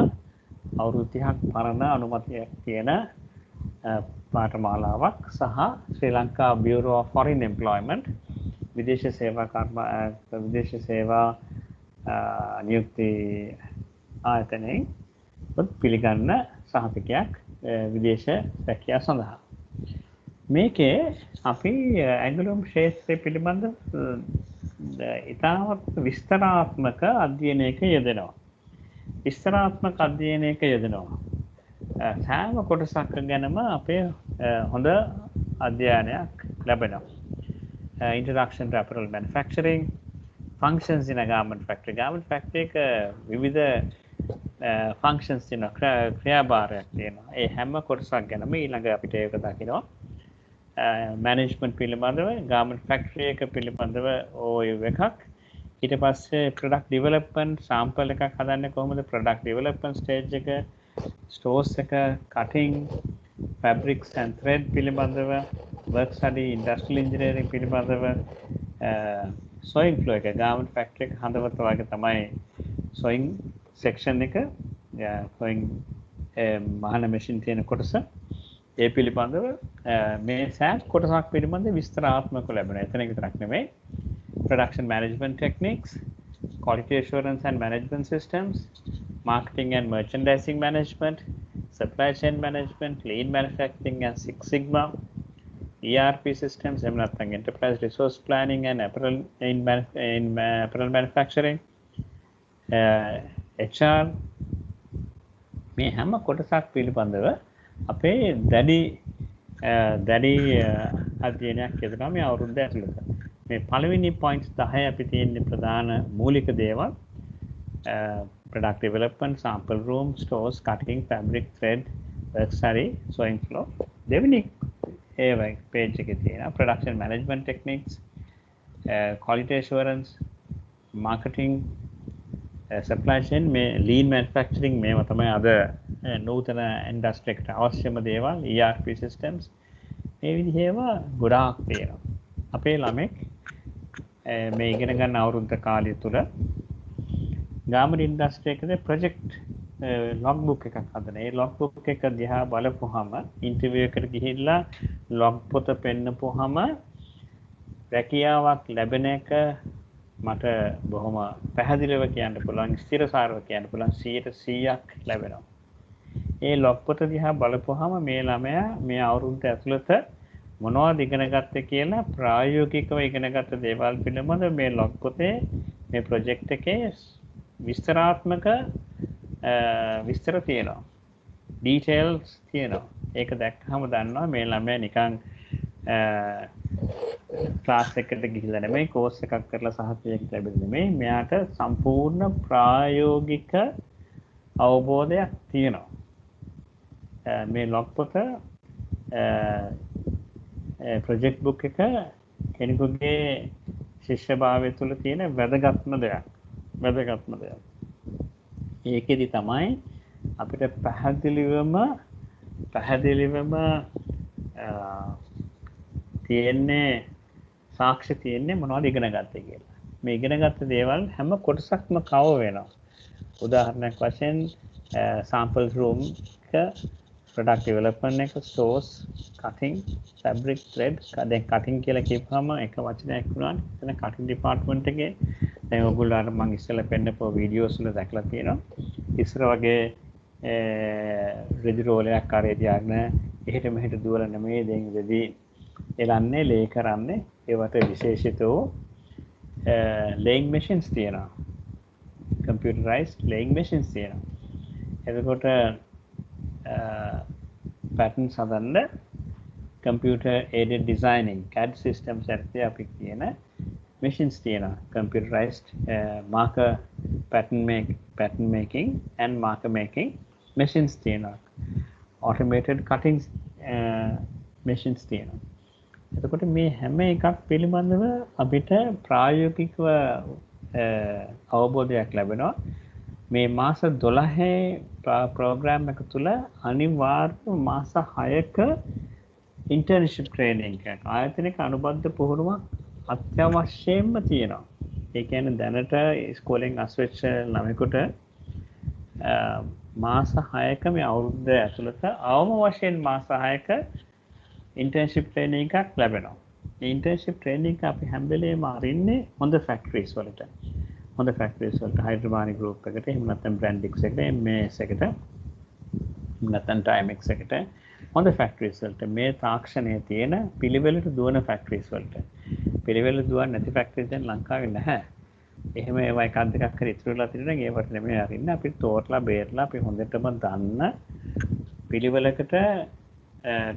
අවුරුදු 30ක් පරණ අනුමැතියක් තියෙන පාඨමාලාවක් සහ ශ්‍රී Lanka Bureau of Foreign Employment විදේශ සේවා නියුක්ති ආයතනයෙන් පිළිගන්න සහතිකයක් විදේශ රැකියාව සඳහා. මේකේ අපි ඇඟලුම් ක්ෂේත්‍රය පිළිබඳ ඉතාමත් විස්තරාත්මක අධ්‍යයනයක යෙදෙනවා. විස්තරාත්මක අධ්‍යයනයක යෙදෙනවා. සෑම කොටසක් ගැනම අපේ හොඳ අධ්‍යයනයක් ලැබෙනවා. Introduction to apparel manufacturing, functions in a garment factory. Garment factory එක විවිධ functions තියෙනවා, ක්‍රියාභාරයක් තියෙනවා. ඒ හැම කොටසක් ගැනම ඊළඟ අපිට ඒක දකිනවා. management පිළිබඳව, garment factory එක පිළිබඳව ඔය එකක්. ඊට පස්සේ product development sample එකක් හදන්නේ කොහොමද? product development stage එක, stores එක, cutting, fabrics and thread පිළිබඳව, work study, industrial engineering පිළිබඳව, sewing floor එක, garment factory එක හදවත වගේ තමයි sewing section එක, sewing මහන machine තියෙන කොටස. ඒ පිළිබඳව මේ සෑම කොටසක් පිළිබඳ විස්තරාත්මකව ලැබෙනවා. එතන විතරක් නෙමෙයි. Production management techniques, quality assurance and management systems, marketing and merchandising management, supply chain management, lean manufacturing and Six Sigma, ERP systems, enterprise resource planning and apparel apparel manufacturing, HR. මේ හැම කොටසක් පිළිබඳව අපේ දැඩි අධ්‍යයනයක් යෙදෙනවා මේ අවුරුද්ද ඇතුළත. මේ පළවෙනි පොයින්ට්ස් 10 අපි තියෙන ප්‍රධාන මූලික දේවල් product development, sample room, stores, cutting, fabric, thread, work study, sewing floor. දෙවෙනි page එකේ තියෙනවා production management techniques, quality assurance, marketing, supply chain, lean manufacturing මේවා තමයි අද නූතන ඉන්ඩස්ට්‍රි එකට අවශ්‍යම දේවල්. ERP systems මේ විදිහේ ඒවා ගොඩාක් තියෙනවා. අපේ ළමෙක් මේ ඉගෙන ගන්න අවුරුද්ද කාලය තුල garment industry එකේ project logbook එකක් හදන. ඒ logbook එක දිහා බලපුවාම ඉන්ටර්වියු එකට ගිහිල්ලා log පොත පෙන්නපුවාම රැකියාවක් ලැබෙන එක මට බොහොම පැහැදිලිව කියන්න පුළුවන්, ස්ථිරසාරව කියන්න පුළුවන් 100%ක් ලැබෙනවා. ඒ log පොත දිහා බලපුවාම මේ ළමයා මේ අවුරුද්ද ඇතුළත මොනවද ඉගෙන ගත්තේ කියලා ප්‍රායෝගිකව ඉගෙනගත්ත දේවල් පිළිබඳ මේ log පොතේ මේ project එකේ විස්තරාත්මක විස්තර තියෙනවා. details තියෙනවා. ඒක දැක්කම දන්නවා මේ ළමයා නිකන් ක්ලාස් එකකට ගිහිල්ලා නෙමෙයි, කෝස් එකක් කරලා සහතිකයක් ලැබෙන්නේ නෙමෙයි. මෙයාට සම්පූර්ණ ප්‍රායෝගික අවබෝධයක් තියෙනවා. මේ log පොත project book එක කෙනෙකුගේ ශිෂ්‍යභාවය තුළ තියෙන වැදගත්ම දෙයක්. ඒකෙදි තමයි අපිට පැහැදිලිවම තියෙන්නේ සාක්ෂි තියෙන්නේ මොනවද ඉගෙන ගත්තේ කියලා. මේ ඉගෙන ගත්ත දේවල් හැම කොටසක්ම කවර් වෙනවා. උදාහරණයක් වශයෙන් sample room එක, product development එක, stores, cutting, fabric, thread. දැන් cutting කියලා කියපුවම එක වචනයක් වුණානේ. එතන cutting department එකේ දැන් ඔයගොල්ලෝ මම ඉස්සෙල්ලා පෙන්නපු වීඩියෝස් වල දැකලා තියෙනවා. ඉස්සර වගේ රෙදි රෝලයක් කරේ තියාගෙන එහෙට මෙහෙට දුවලා නෙමෙයි දැන් රෙදි එලන්නේ, ලේ කරන්නේ. ඒවට විශේෂිත වූ laying machines තියෙනවා. computerized laying machines තියෙනවා. එතකොට patterns හදන්න computer aided designing CAD systems ඇත්තේ අපි කියන machines තියෙනවා. computerized marker pattern making and marker making machines තියෙනවා. automated cutting machines තියෙනවා. එතකොට මේ හැම එකක් පිළිබඳව අපිට ප්‍රායෝගිකව අවබෝධයක් ලැබෙනවා. මේ මාස 12 ප්‍රෝග්‍රෑම් එක තුල අනිවාර්ය මාස 6ක ඉන්ටර්න්ෂිප් ට්‍රේනින්ග් එකක් ආයතනික අනුබද්ධ පුහුණුවක් අත්‍යවශ්‍යයෙන්ම තියෙනවා. ඒ කියන්නේ දැනට ඉස්කෝලෙන් අස්වෙච්ච ළමයෙකුට මාස 6ක මේ අවුරුද්ද ඇතුළත අවම වශයෙන් මාස 6ක ඉන්ටර්න්ෂිප් ට්‍රේනින් එකක් ලැබෙනවා. මේ ඉන්ටර්න්ෂිප් ට්‍රේනින් එක අපි හැම වෙලේම අරින්නේ හොඳ ෆැක්ටරිස් වලට. හොඳ ෆැක්ටරිස් වලට හයිඩ්‍රෝමානි ගෲප් එකට එහෙම නැත්නම් බ්‍රැන්ඩික්ස් එකට MS එකට නැත්නම් ටයිමෙක්ස් එකට හොඳ ෆැක්ටරිස් වලට මේ තාක්ෂණයේ තියෙන පිළිවෙලට දුවන ෆැක්ටරිස් වලට. පිළිවෙල දුවන්නේ නැති ෆැක්ටරිස් දැන් ලංකාවේ නැහැ. එහෙම ඒවා එකක් දෙකක් හරි ඉතුරු වෙලා තියෙනවා නම් ඒවට නෙමෙයි අරින්න අපි තෝරලා බේරලා අපි හොඳටම දන්න පිළිවෙලකට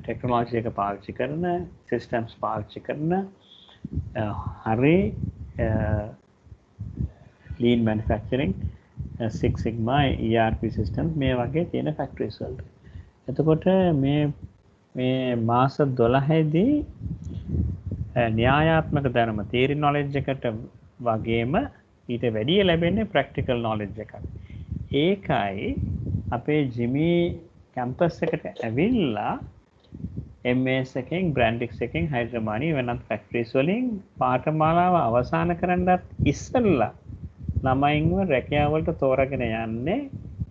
ටෙක්නොලොජි එක පාවිච්චි කරන සිස්ටම්ස් පාවිච්චි කරන හරි lean manufacturing Six Sigma ERP systems මේ වගේ තියෙන factories වලට. එතකොට මේ මාස 12දී න්‍යායාත්මක දැනුම theory knowledge එකට වගේම ඊට වැඩිය ලැබෙන්නේ practical knowledge එකක්. ඒකයි අපේ ජිමි කැම්පස් එකට ඇවිල්ලා MS එකෙන් බ්‍රැන්ඩික්ස් එකෙන් හයිඩ්‍රෝමානි වෙනත් ෆැක්ටරිස් වලින් පාඨමාලාව අවසන් කරන්නත් ඉස්සෙල්ලා ළමයින්ව රැකියාව වලට තෝරාගෙන යන්නේ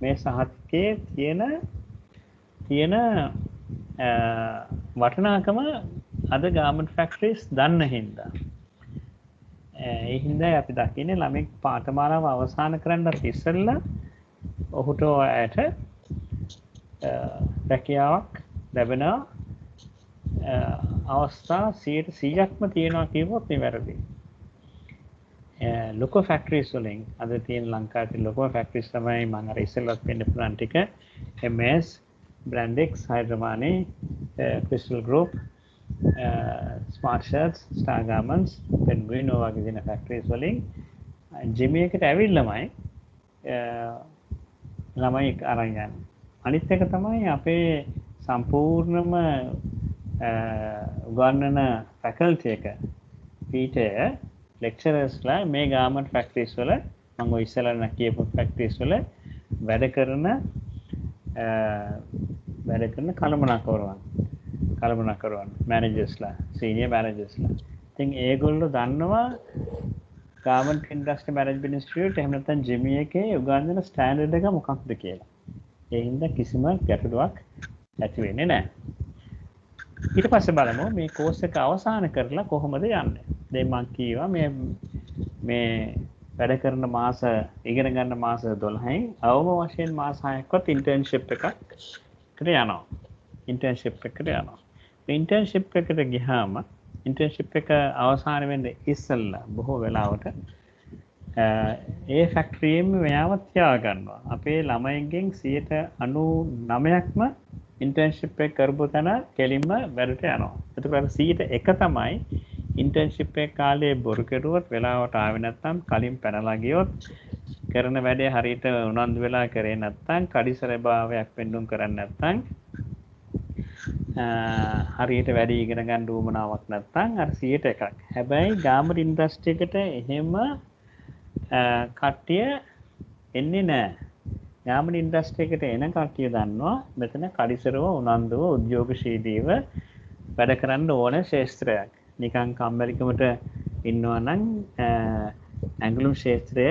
මේ සහතිකයේ තියෙන වටිනාකම අද ගාමන්ට් ෆැක්ටරිස් දන්න හින්දා. ඒ හින්දා අපි දකින්නේ ළමෙක් පාඨමාලාව අවසන් කරන්නත් ඉස්සෙල්ලා ඔහුට ඇයට රැකියාවක් ලැබෙන අවස්ථා 100%ක්ම තියෙනවා කිව්වොත් නිවැරදි. ලොකෝ ෆැක්ටරිස් වලින් අද තියෙන ලංකාවේ තියෙන ලොකෝ ෆැක්ටරිස් තමයි මම අර ඉස්සෙල්ලත් වෙන්න පුළුවන් ටික MS, Brandix, Hydromani, Crystal Group, Smart Shirts, Star Garments, Penguino වගේ තියෙන ෆැක්ටරිස් වලින් ජිමි එකට ඇවිල්ලාමයි ළමයි අරන් යන්නේ. අනිත් එක තමයි අපේ සම්පූර්ණම උගන්වන ෆැකල්ටි එක පීඨය lecturers-ලා මේ garment factories වල මම ඔය ඉස්සෙල්ලා කියපු factories වල වැඩ කරන කළමනාකරුවන් managers-ලා senior managers-ලා. ඉතින් ඒගොල්ලෝ දන්නවා garment industry management institute එහෙම නැත්නම් ජිමි එකේ උගන්වන ස්ටෑන්ඩඩ් එක මොකක්ද කියලා. ඒ හින්දා කිසිම ගැටලුවක් ඇති වෙන්නේ නැහැ. ඊට පස්සේ බලමු මේ කෝස් එක අවසන් කරලා කොහොමද යන්නේ. දැන් මම කීවා මේ වැඩ කරන මාස ඉගෙන ගන්න මාස 12න් අවම වශයෙන් මාස 6ක්වත් ඉන්ටර්න්ෂිප් එකකට යනවා. ඉන්ටර්න්ෂිප් එකට ගියාම ඉන්ටර්න්ෂිප් එක අවසන් වෙන්නේ ඉස්සෙල්ලා බොහෝ වෙලාවට ඒ ෆැක්ටරියෙම මෙයාව තියාගන්නවා. අපේ ළමයින්ගෙන් 99%ක්ම ඉන්ටර්න්ෂිප් එක කරපු තැන කෙලින්ම වැඩට යනවා. එතකොට 100% තමයි ඉන්ටර්න්ෂිප් එක කාලේ බොරු කෙරුවොත් වෙලාවට ආවේ නැත්නම් කලින් පැනලා ගියොත් කරන වැඩේ හරියට උනන්දු වෙලා කරේ නැත්නම් කඩිසර භාවයක් වෙන්නුම් කරන්නේ නැත්නම් හරියට වැඩි ඉගෙන ගන්න උවමනාවක් නැත්නම් අර 100%ක්. හැබැයි ගාමර් ඉන්ඩස්ට්‍රි එකට එහෙම කට්ටිය එන්නේ නැහැ. ගාමර් ඉන්ඩස්ට්‍රි එකට එන කට්ටිය දන්නවා මෙතන කඩිසරව උනන්දුව උද්‍යෝගශීලීව වැඩ කරන්න ඕන ශාස්ත්‍රයක්. නිකන් කම්මැලිකමට ඉන්නවා නම් ඇඟලුම් ශාස්ත්‍රය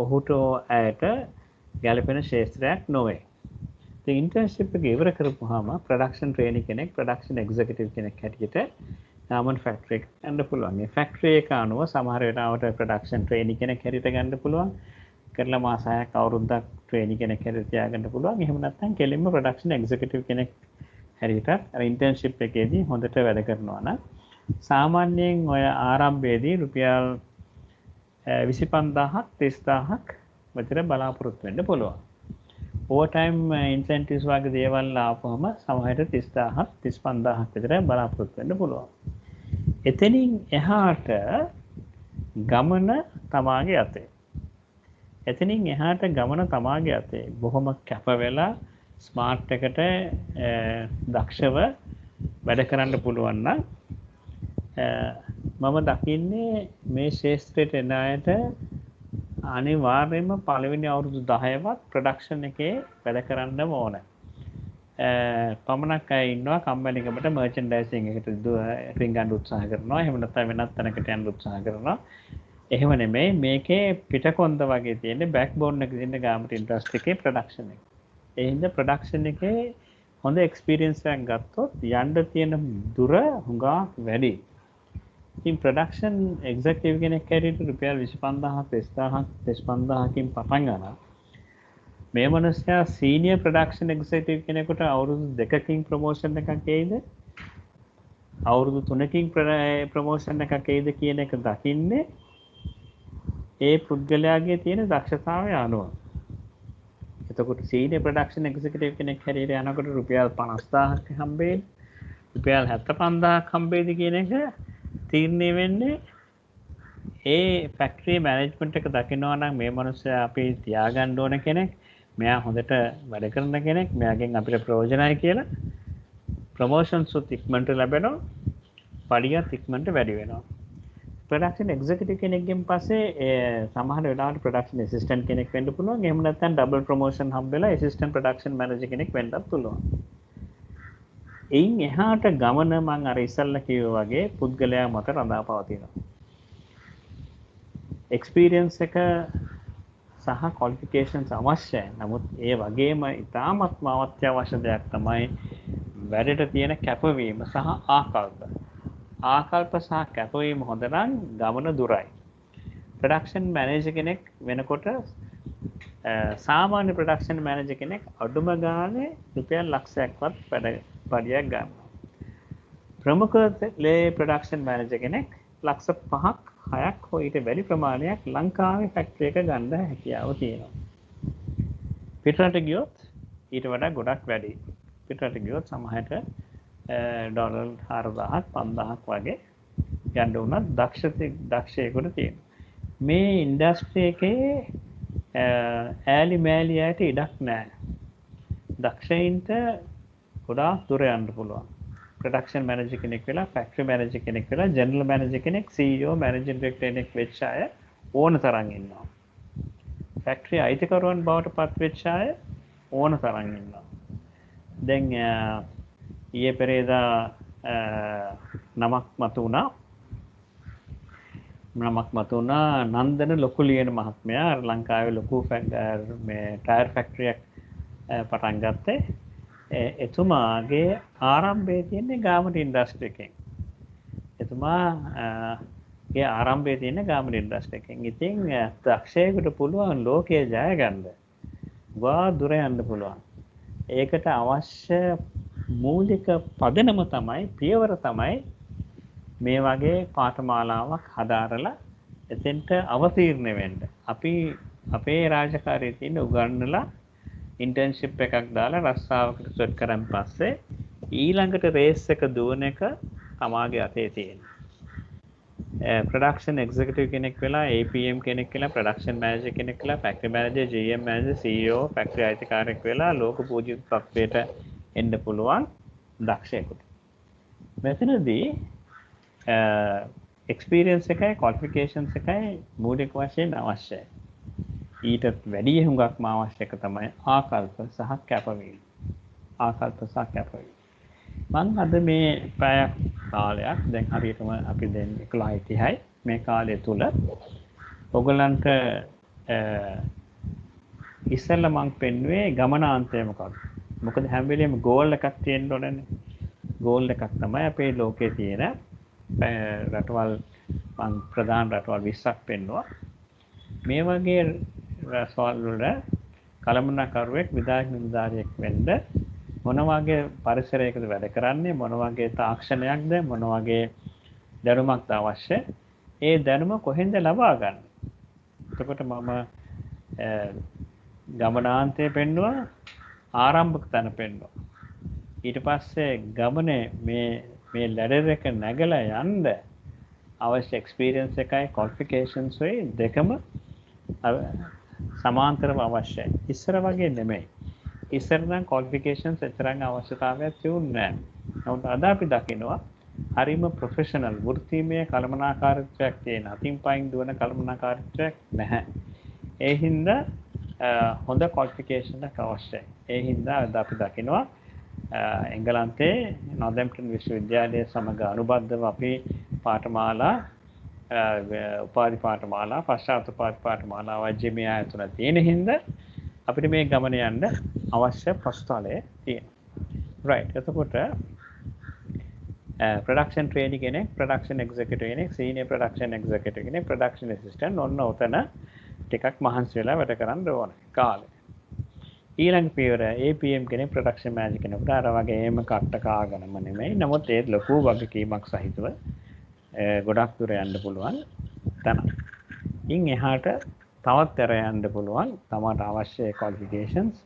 ඔහුට ඇයට ගැළපෙන ශාස්ත්‍රයක් නොවේ. ඉතින් ඉන්ටර්න්ෂිප් එක ඉවර කරපුවාම ප්‍රොඩක්ෂන් ට්‍රේනි කෙනෙක් ප්‍රොඩක්ෂන් එක්සිකියුටිව් කෙනෙක් හැටියට ගාමන්ට් ෆැක්ටරි එකට යන්න පුළුවන්. මේ ෆැක්ටරි එක අනුව සමහර වෙලාවට ප්‍රොඩක්ෂන් ට්‍රේනි කෙනෙක් හැටියට ගන්න පුළුවන්. කරලා මාස 6ක් අවුරුද්දක් ට්‍රේනි කෙනෙක් හැටියට තියාගන්න පුළුවන්. එහෙම නැත්නම් කෙලින්ම ප්‍රොඩක්ෂන් එක්සිකියුටිව් කෙනෙක් හැටියට අර ඉන්ටර්න්ෂිප් එකේදී හොඳට වැඩ කරනවා නම් සාමාන්‍යයෙන් ඔය ආරම්භයේදී රුපියල් 25000ක් 30000ක් විතර බලාපොරොත්තු වෙන්න පුළුවන්. ඕවර් ටයිම් ඉන්සෙන්ටිව්ස් වගේ දේවල් ආපුවම සමහරට 30000ක් 35000ක් විතර බලාපොරොත්තු වෙන්න පුළුවන්. එතනින් එහාට ගමන තමාගේ අතේ. බොහොම කැප වෙලා ස්මාර්ට් එකට දක්ෂව වැඩ කරන්න පුළුවන් නම් මම දකින්නේ මේ ශාස්ත්‍රයට එන අයට අනිවාර්යයෙන්ම පළවෙනි අවුරුදු 10වත් ප්‍රොඩක්ෂන් එකේ වැඩ කරන්නම ඕන. පමණක් අය ඉන්නවා කම්මැලිකමට මර්චන්ඩයිසිං එකට රින්ගන්න උත්සාහ කරනවා. එහෙම නැත්නම් වෙනත් තැනකට යන්න උත්සාහ කරනවා. එහෙම නෙමෙයි මේකේ පිටකොන්ද වගේ තියෙන බෑක්බෝන් එක තියෙන ගාමන්ට් ඉන්ඩස්ට්‍රි එකේ ප්‍රොඩක්ෂන් එක. ඒ හින්දා ප්‍රොඩක්ෂන් එකේ හොඳ එක්ස්පීරියන්ස් එකක් ගත්තොත් යන්න තියෙන දුර හුඟක් වැඩි. ඉතින් ප්‍රොඩක්ෂන් එක්සිකියුටිව් කෙනෙක් හැටියට රුපියල් 25000ක් 35000කින් පටන් ගන්නවා. මේ මනුස්සයා සීනියර් ප්‍රොඩක්ෂන් එක්සිකියුටිව් කෙනෙකුට අවුරුදු 2කින් ප්‍රොමෝෂන් එකක් එයිද? අවුරුදු 3කින් ප්‍රොමෝෂන් එකක් එයිද කියන එක දකින්නේ ඒ පුද්ගලයාගේ තියෙන දක්ෂතාවය අනුව. එතකොට සීනියර් ප්‍රොඩක්ෂන් එක්සිකියුටිව් කෙනෙක් හැටියට යනකොට රුපියල් 50000ක් හම්බෙන්නේ. රුපියල් 75000ක් හම්බෙයිද කියන එක තීරණය වෙන්නේ ඒ ෆැක්ටරි මැනේජ්මන්ට් එක දකිනවා නම් මේ මනුස්සයා අපි තියාගන්න ඕන කෙනෙක්, මෙයා හොඳට වැඩ කරන කෙනෙක්, මෙයාගෙන් අපිට ප්‍රයෝජනයි කියලා ප්‍රොමෝෂන්ස් උත් ඉක්මනට ලැබෙනවා, පඩියත් ඉක්මනට වැඩි වෙනවා. ප්‍රොඩක්ෂන් එක්සිකියුටිව් කෙනෙක්ගෙන් පස්සේ සමහර වෙලාවට ප්‍රොඩක්ෂන් ඇසිස්ටන්ට් කෙනෙක් වෙන්න පුළුවන්. එහෙම නැත්නම් ඩබල් ප්‍රොමෝෂන් හම්බෙලා ඇසිස්ටන්ට් ප්‍රොඩක්ෂන් මැනේජර් කෙනෙක් වෙන්නත් පුළුවන්. එයින් එහාට ගමන මම අර ඉස්සල්ලා කිව්වා වගේ පුද්ගලයා මත රඳා පවතිනවා. එක්ස්පීරියන්ස් එක සහ ක්වොලිෆිකේෂන්ස් අවශ්‍යයි. නමුත් ඒ වගේම ඉතාමත්ම අවශ්‍ය දෙයක් තමයි වැඩට තියෙන කැපවීම සහ ආකල්ප. ආකල්ප සහ කැපවීම හොඳ නම් ගමන දුරයි. ප්‍රොඩක්ෂන් මැනේජර් කෙනෙක් වෙනකොට සාමාන්‍ය ප්‍රොඩක්ෂන් මැනේජර් කෙනෙක් අඩුම ගානේ රුපියල් ලක්ෂයක්වත් පඩියක් ගන්නවා. ප්‍රමුඛ ප්‍රොඩක්ෂන් මැනේජර් කෙනෙක් ලක්ෂ 5ක් 6ක් හෝ ඊට වැඩි ප්‍රමාණයක් ලංකාවේ ෆැක්ටරි එක ගන්න හැකියාව තියෙනවා. පිටරට ගියොත් ඊට වඩා ගොඩක් වැඩි. පිටරට ගියොත් සමහරට ඩොලර් 4000ක් 5000ක් වගේ යන්න උනත් දක්ෂයෙකුට තියෙනවා. මේ ඉන්ඩස්ට්‍රි එකේ ඈලි මෑලි ඇයට ඉඩක් නැහැ. දක්ෂයින්ට ගොඩාක් දුර යන්න පුළුවන්. ප්‍රොඩක්ෂන් මැනේජර් කෙනෙක් වෙලා, ෆැක්ටරි මැනේජර් කෙනෙක් වෙලා, ජෙනරල් මැනේජර් කෙනෙක්, CEO, මැනේජින් ඩිරෙක්ටර් කෙනෙක් වෙච්ච අය ඕන තරම් ඉන්නවා. ෆැක්ටරි අයිතිකරුවන් බවට පත් වෙච්ච අය ඕන තරම් ඉන්නවා. දැන් ඊයේ පෙරේදා නමක් මතුණා නන්දන ලොකුලියන මහත්මයා ලංකාවේ ලොකු මේ ටයර් ෆැක්ටරියක් පටන් ගත්තේ. එතුමාගේ ආරම්භය තියෙන්නේ ගාමට ඉන්ඩස්ට්‍රි එකෙන්. එතුමාගේ ආරම්භය තියෙන්නේ ගාමට ඉන්ඩස්ට්‍රි එකෙන්. ඉතින් දක්ෂයෙකුට පුළුවන් ලෝකයේ ජය ගන්න. ගා දුර යන්න පුළුවන්. ඒකට අවශ්‍ය මූලික පදනම තමයි, පියවර තමයි මේ වගේ පාඨමාලාවක් හදාරලා එතෙන්ට අවතීර්ණ වෙන්න. අපි අපේ රාජකාරියේ තියෙන උගන්වලා ඉන්ටර්න්ෂිප් එකක් දාලා රස්සාවකට සෙට් කරන් පස්සේ ඊළඟට රේස් එක දුවන එක තමාගේ අතේ තියෙනවා. ප්‍රොඩක්ෂන් එක්සිකියුටිව් කෙනෙක් වෙලා, APM කෙනෙක් වෙලා, ප්‍රොඩක්ෂන් මැනේජර් කෙනෙක් වෙලා, factory manager, GM manager, CEO, factory අයිතිකාරයෙක් වෙලා ලෝක පූජිත තත්ත්වයට එන්න පුළුවන් දක්ෂයෙකුට. මෙතනදී එක්ස්පීරියන්ස් එකයි ක්වොලිෆිකේෂන්ස් එකයි මූලික වශයෙන් අවශ්‍යයි. ඊට වැඩි හුඟක්ම අවශ්‍ය එක තමයි ආකල්ප සහ කැපවීම. ආකල්ප සහ කැපවීම. මම අද මේ පැය කාලයක් දැන් හරියටම අපි දැන් 11:30යි මේ කාලය තුල ඔයගලන්ට ඉස්සෙල්ලා මම පෙන්වුවේ ගමනාන්තය මොකක්ද? මොකද හැම වෙලෙම ගෝල් එකක් තියෙන්න ඕනනේ. ගෝල් එකක් තමයි අපේ ලෝකයේ තියෙන රටවල් මම ප්‍රධාන රටවල් 20ක් පෙන්වුවා. මේ වගේ රටවල් වල කළමනාකරුවෙක් නිලධාරියෙක් වෙන්න මොන වගේ පරිසරයකද වැඩ කරන්නේ, මොන වගේ තාක්ෂණයක්ද, මොන වගේ දැනුමක්ද අවශ්‍ය, ඒ දැනුම කොහෙන්ද ලබා ගන්න. එතකොට මම ගමනාන්තය පෙන්වුවා, ආරම්භක තැන පෙන්වුවා. ඊට පස්සේ ගමනේ මේ ලැඩර් එක නැගලා යන්න අවශ්‍ය එක්ස්පීරියන්ස් එකයි ක්වොලිෆිකේෂන්ස් වෙයි දෙකම සමාන්තරව අවශ්‍යයි. ඉස්සර වගේ නෙමෙයි. ඉස්සර නම් ක්වොලිෆිකේෂන්ස් එතරම් අවශ්‍යතාවයක් තියුණේ නැහැ. නමුත් අද අපි දකිනවා හරිම ප්‍රොෆෙෂනල් වෘත්තීමය කළමනාකාරීත්වයක් තියෙන, අතින් පයින් දුවන කළමනාකාරීත්වයක් නැහැ. ඒ හින්දා හොඳ ක්වොලිෆිකේෂන් එකක් අවශ්‍යයි. ඒ හින්දා අද අපි දකිනවා එංගලන්තයේ නොදැම්ප්ටන් විශ්වවිද්‍යාලය සමග අනුබද්ධව අපි පාඨමාලා උපාධි පාඨමාලා, පශ්චාත් උපාධි පාඨමාලා වජ්ජමේ ආයතන තියෙන හින්දා අපිට මේ ගමන යන්න අවශ්‍ය පසුතලය තියෙනවා. right එතකොට production trainee කෙනෙක් production executive කෙනෙක් senior production executive කෙනෙක් production assistant ඔන්න ඔතන ටිකක් මහන්සි වෙලා වැඩ කරන්න ඕන කාලේ. ඊළඟ පියවර APM කෙනෙක් production manager කෙනෙකුට අර වගේ එහෙම කට්ට කාගෙනම නෙමෙයි. නමුත් ඒ ලොකු වගකීමක් සහිතව ගොඩක් දුර යන්න පුළුවන් තැන. ඉන් එහාට තවත් තර යන්න පුළුවන් තමට අවශ්‍ය qualifications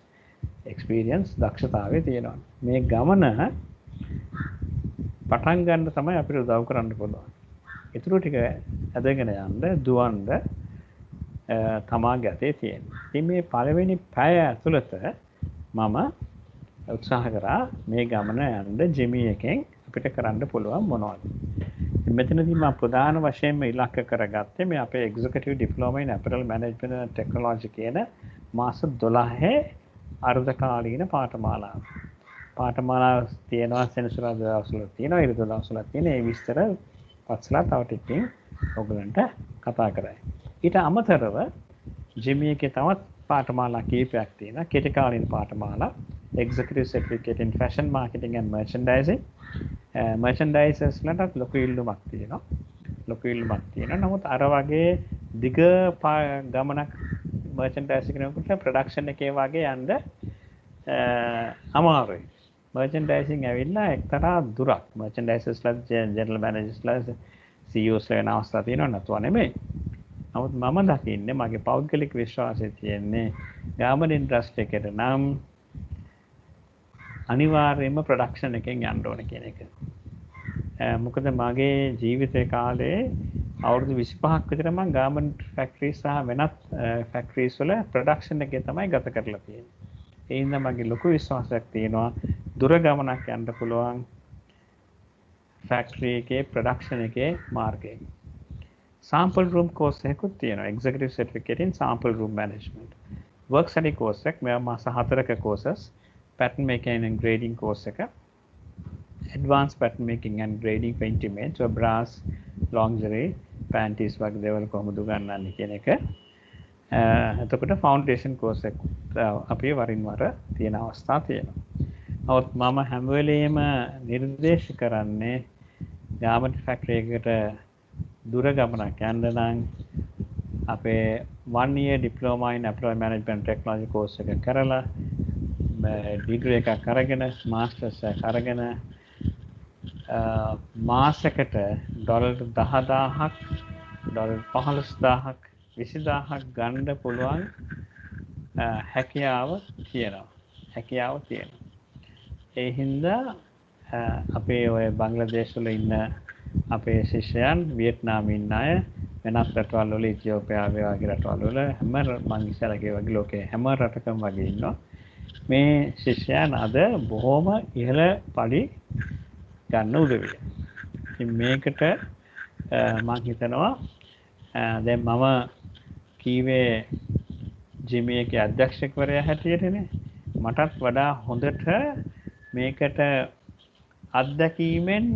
experience දක්ෂතාවය තියෙනවා. මේ ගමන පටන් ගන්න තමයි අපිට උදව් කරන්න පුළුවන්. ඊටු ටික ඇදගෙන යන්න දුවන්න තමාගේ අතේ තියෙනවා. ඉතින් මේ පළවෙනි පැය ඇතුළත මම උත්සාහ කරා මේ ගමන යන්න ජිමි එකෙන් අපිට කරන්න පුළුවන් මොනවද. මෙතනදී මම ප්‍රධාන වශයෙන්ම ඉලක්ක කරගත්තේ මේ අපේ executive diploma in apparel management and technology කියන මාස 12 අර්ධකාලීන පාඨමාලාව. පාඨමාලාව තියෙනවා සෙනසුරාදා දවස්වල තියෙනවා ඉරිදා දවස්වල තියෙන ඒ විස්තර පස්සලා තව ටිකකින් ඔයගලන්ට කතා කරයි. ඊට අමතරව ජිමි එකේ තවත් පාඨමාලා කීපයක් තියෙනවා. කෙටි කාලීන පාඨමාලා executive certificate in fashion marketing and merchandising. merchandisers ලට ලොකු ඉල්ලුමක් තියෙනවා. නමුත් අර වගේ දිග ගමනක් merchandising කෙනෙකුට production එකේ වගේ යන්න අමාරුයි. merchandising ඇවිල්ලා එක්තරා දුරක්. merchandisers general managers CEOs වෙන අවස්ථා තියෙනවා නතුව නෙමෙයි. නමුත් මම දකින්නේ මගේ පෞද්ගලික විශ්වාසය තියෙන්නේ ගාමන් ඉන්ඩස්ට්‍රි එකට නම් අනිවාර්යයෙන්ම ප්‍රොඩක්ෂන් එකෙන් යන්න ඕන කියන එක. මොකද මගේ ජීවිත කාලේ අවුරුදු 25ක් විතර මම ගාමන්ට් ෆැක්ටරිස් සහ වෙනත් ෆැක්ටරිස් වල ප්‍රොඩක්ෂන් එකේ තමයි ගත කරලා තියෙන්නේ. ඒ හින්දා මගේ ලොකු විශ්වාසයක් තියෙනවා දුර ගමනක් යන්න පුළුවන් ෆැක්ටරි එකේ ප්‍රොඩක්ෂන් එකේ මාර්ගයෙන්. sample room course එකකුත් තියෙනවා. executive certificate in sample room management. work study course එක මේ මාස 4ක courses. pattern making and grading course එක. advanced pattern making and grading for intimates or bras, lingerie, panties වගේ දේවල් කොහොමද උගන්වන්නේ කියන එක. එතකොට foundation course එක අපි වරින් වර තියෙන අවස්ථා තියෙනවා. නමුත් මම හැම වෙලෙම නිර්දේශ කරන්නේ garment factory එකට දුර ගමනක් යන්න නම් අපේ 1 year diploma in apparel management technology course එක කරලා degree එකක් අරගෙන masters එකක් අරගෙන මාසයකට ඩොලර් 10000ක් ඩොලර් 15000ක් 20000ක් ගන්න පුළුවන් හැකියාව තියෙනවා. ඒ හින්දා අපේ ඔය බංග්ලාදේශ වල ඉන්න අපේ ශිෂ්‍යයන් වියට්නාමයේ ඉන්න අය වෙනත් රටවල් වල ඉතියෝපියාවේ වගේ රටවල් වල හැම මං ඉස්සරගේ වගේ ලෝකේ හැම රටකම වගේ ඉන්නවා. මේ ශිෂ්‍යයන් අද බොහොම ඉහළ පඩි ගන්න උදවිය. ඉතින් මේකට මම හිතනවා දැන් මම කීවේ ජිමි එකේ අධ්‍යක්ෂකවරයා හැටියටනේ මටත් වඩා හොඳට මේකට අත්දැකීමෙන්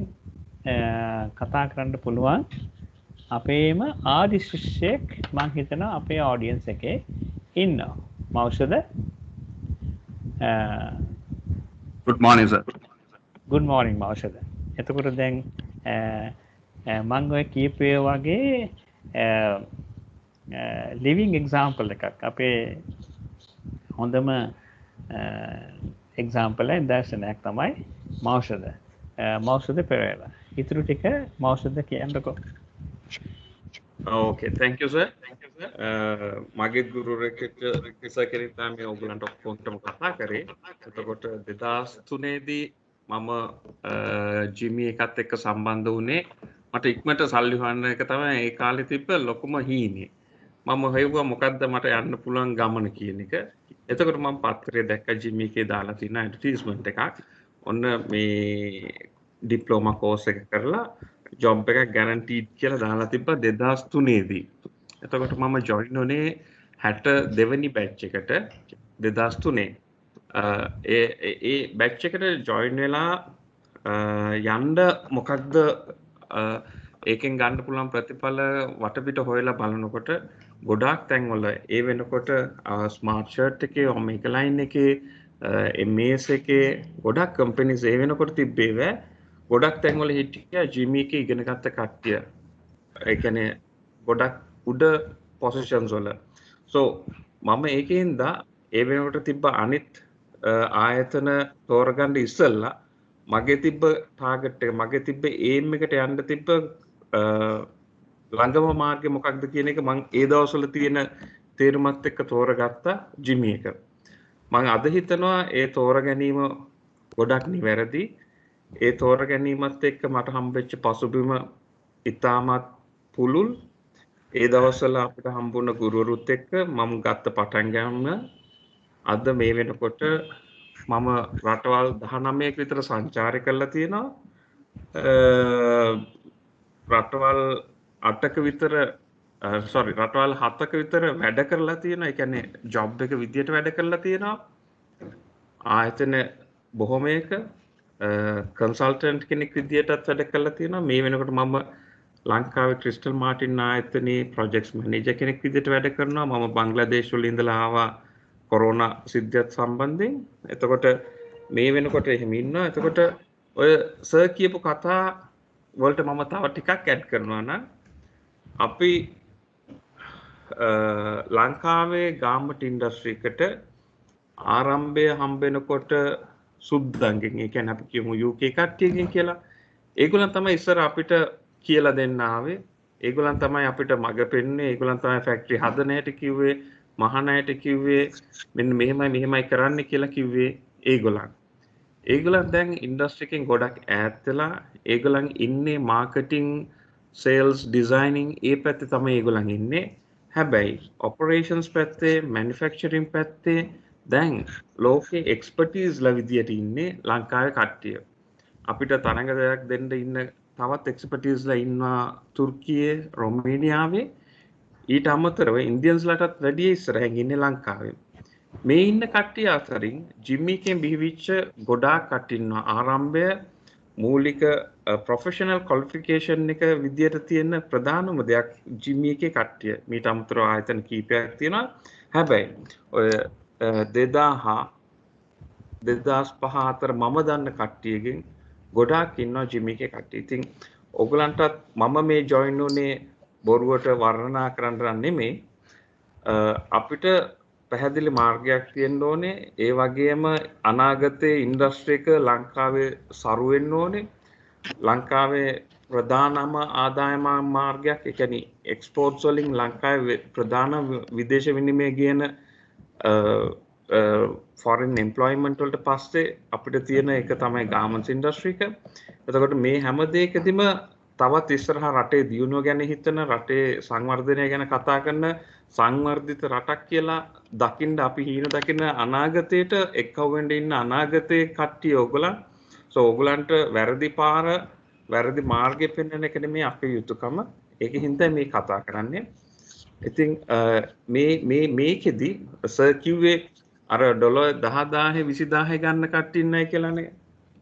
කතා කරන්න පුළුවන් අපේම ආදි ශිෂ්‍යෙක් මම හිතනවා අපේ ඔඩියන්ස් එකේ ඉන්නවා. මෞෂද good morning sir. good morning මෞෂද. එතකොට දැන් මම ඔය කීපේ වගේ living example එකක් අපේ හොඳම example එක දර්ශනයක් තමයි මෞෂද පෙරේරා. ඉතුරු ටික මෞෂද කියන්නකෝ. okay thank you sir. මගේ ගුරුවරයෙක් රික්සා කෙනෙක් තමයි ඔයගලන්ට ඔක්කොටම කතා කරේ. එතකොට 2003 දී මම ජිමි එකත් එක්ක සම්බන්ධ වුණේ. මට ඉක්මනට සල්ලි හොයන්න එක තමයි ඒ කාලේ තිබ්බ ලොකුම හීනේ. මම හොයුවා මොකද්ද මට යන්න පුළුවන් ගමන කියන එක. එතකොට මම පත්‍රය දැක්ක ජිමි එකේ දාලා තියෙන ඇඩ්වර්ටයිස්මන්ට් එකක්. ඔන්න මේ ඩිප්ලෝමා කෝස් එක කරලා ජොබ් එකක් ගැරන්ටීඩ් කියලා දාලා තිබ්බා 2003 දී. එතකොට මම ජොයින් වුණේ 62 වෙනි බැච් එකට 2003. ඒ බැච් එකට ජොයින් වෙලා යන්න මොකක්ද ඒකෙන් ගන්න පුළුවන් ප්‍රතිඵල වටපිට හොයලා බලනකොට ගොඩාක් තැන්වල ඒ වෙනකොට ස්මාර්ට් ෂර්ට් එකේ ඔමේගා ලයින් එකේ MES එකේ ගොඩක් කම්පැනිස් ඒ වෙනකොට තිබ්බේ වේ ගොඩක් තැන්වල හිටියා ජිමි එකේ ඉගෙන ගත්ත කට්ටිය. ඒ කියන්නේ ගොඩක් උඩ පොසිෂන්ස් වල. so මම ඒකෙන්ද ඒ වෙනකොට තිබ්බ අනිත් ආයතන තෝරගන්න ඉස්සෙල්ලා මගේ තිබ්බ ටාගට් එක මගේ තිබ්බ ඒම් එකට යන්න තිබ්බ ළඟම මාර්ගය මොකක්ද කියන එක මම ඒ දවස්වල තියෙන තේරුමත් එක්ක තෝරගත්ත ජිමි එක. මම අද හිතනවා ඒ තෝර ගැනීම ගොඩක් නිවැරදි. ඒ තෝර ගැනීමත් එක්ක මට හම්බෙච්ච පසුබිම ඉතාමත් පුළුල්. ඒ දවස්වල අපිට හම්බුණ ගුරුවරුත් එක්ක මම ගත්ත පටන් ගන්න අද මේ වෙනකොට මම රටවල් 19ක විතර සංචාරය කරලා තියෙනවා. රටවල් 8ක විතර රටවල් 7ක විතර වැඩ කරලා තියෙනවා. ඒ කියන්නේ ජොබ් එක විදියට වැඩ කරලා තියෙනවා. ආයතන බොහොමයක කන්සල්ටන්ට් කෙනෙක් විදියටත් වැඩ කරලා තියෙනවා. මේ වෙනකොට මම ලංකාවේ ක්‍රිස්ටල් මාටින් ආයතනයේ ප්‍රොජෙක්ට්ස් මැනේජර් කෙනෙක් විදියට වැඩ කරනවා. මම බංග්ලාදේශ වල ඉඳලා ආවා කොරෝනා සිද්ධියත් සම්බන්ධයෙන්. එතකොට මේ වෙනකොට එහෙම ඉන්නවා. එතකොට ඔය සර් කියපු කතා වලට මම තව ටිකක් ඇඩ් කරනවා නම් අපි ලංකාවේ ගාමට ඉන්ඩස්ට්‍රි එකට ආරම්භය හම්බෙනකොට සුද්දන්ගෙන් ඒ කියන්නේ අපි කියමු UK කට්ටියකින් කියලා. ඒගොල්ලන් තමයි ඉස්සර අපිට කියලා දෙන්න ආවේ. ඒගොල්ලන් තමයි අපිට මඟ පෙන්න්නේ. ඒගොල්ලන් තමයි ෆැක්ටරි හදන හැටි කිව්වේ, මහන හැටි කිව්වේ, මෙන්න මෙහෙමයි කරන්න කියලා කිව්වේ ඒගොල්ලන්. ඒගොල්ලන් දැන් ඉන්ඩස්ට්‍රි එකෙන් ගොඩක් ඈත් වෙලා ඒගොල්ලන් ඉන්නේ මාකටිං, සේල්ස්, ඩිසයිනින් ඒ පැත්තේ තමයි ඒගොල්ලන් ඉන්නේ. හැබැයි ඔපරේෂන්ස් පැත්තේ, මැනුෆැක්චරින් පැත්තේ දැන් ලෝකේ එක්ස්පර්ටීස්ලා විදියට ඉන්නේ ලංකාවේ කට්ටිය. අපිට තරඟ දෙයක් දෙන්න ඉන්න තවත් එක්ස්පර්ටීස්ලා ඉන්නවා තුර්කියේ, රොමේනියාවේ. ඊට අමතරව ඉන්දියන්ස්ලාටත් වැඩිය ඉස්සරහින් ඉන්නේ ලංකාවේ. මේ ඉන්න කට්ටිය අතරින් ජිම්මි එකෙන් බිහිවිච්ච ගොඩාක් කට්ටිය ඉන්නවා. ආරම්භය මූලික ප්‍රොෆෙෂනල් ක්වොලිෆිකේෂන් එක විදියට තියෙන ප්‍රධානම දෙයක් ජිම්මි එකේ කට්ටිය. මීට අමතරව ආයතන කීපයක් තියෙනවා. හැබැයි ඔය 2005 අතර මම දන්න කට්ටියගෙන් ගොඩාක් ඉන්නවා ජිම්මි එකේ කට්ටිය. ඉතින් ඔයගලන්ටත් මම මේ ජොයින් උනේ බොරුවට වර්ණනා කරන්න නෙමෙයි. අපිට පැහැදිලි මාර්ගයක් තියෙන්න ඕනේ. ඒ වගේම අනාගතයේ ඉන්ඩස්ට්‍රි එක ලංකාවේ සරු වෙන්න ඕනේ. ලංකාවේ ප්‍රධානම ආදායම මාර්ගයක් ඒ කියන්නේ එක්ස්පෝර්ට්ස් වලින් ලංකාවේ ප්‍රධාන විදේශ විනිමය කියන ෆොරින් එම්ප්ලොයිමන්ට් වලට පස්සේ අපිට තියෙන එක තමයි ගාමන්ට්ස් ඉන්ඩස්ට්‍රි එක. එතකොට මේ හැම දෙයකදීම තවත් ඉස්සරහා රටේ දියුණුව ගැන හිතන, රටේ සංවර්ධනය ගැන කතා කරන සංවර්ධිත රටක් කියලා දකින්න අපි හීන දකින අනාගතයට එක්කව වෙන්න ඉන්න අනාගතයේ කට්ටිය ඕගොල්ලන්. ඕගොල්ලන්ට වැරදි පාර, වැරදි මාර්ගය පෙන්වන එක නෙමේ අපේ යුතුයකම. ඒකෙන් හින්දා මේ කතා කරන්නේ. ඉතින් මේකෙදි සර් කිව්වේ අර ඩොලර් 10000 20000 ගන්න කට්ටිය ඉන්නයි කියලානේ.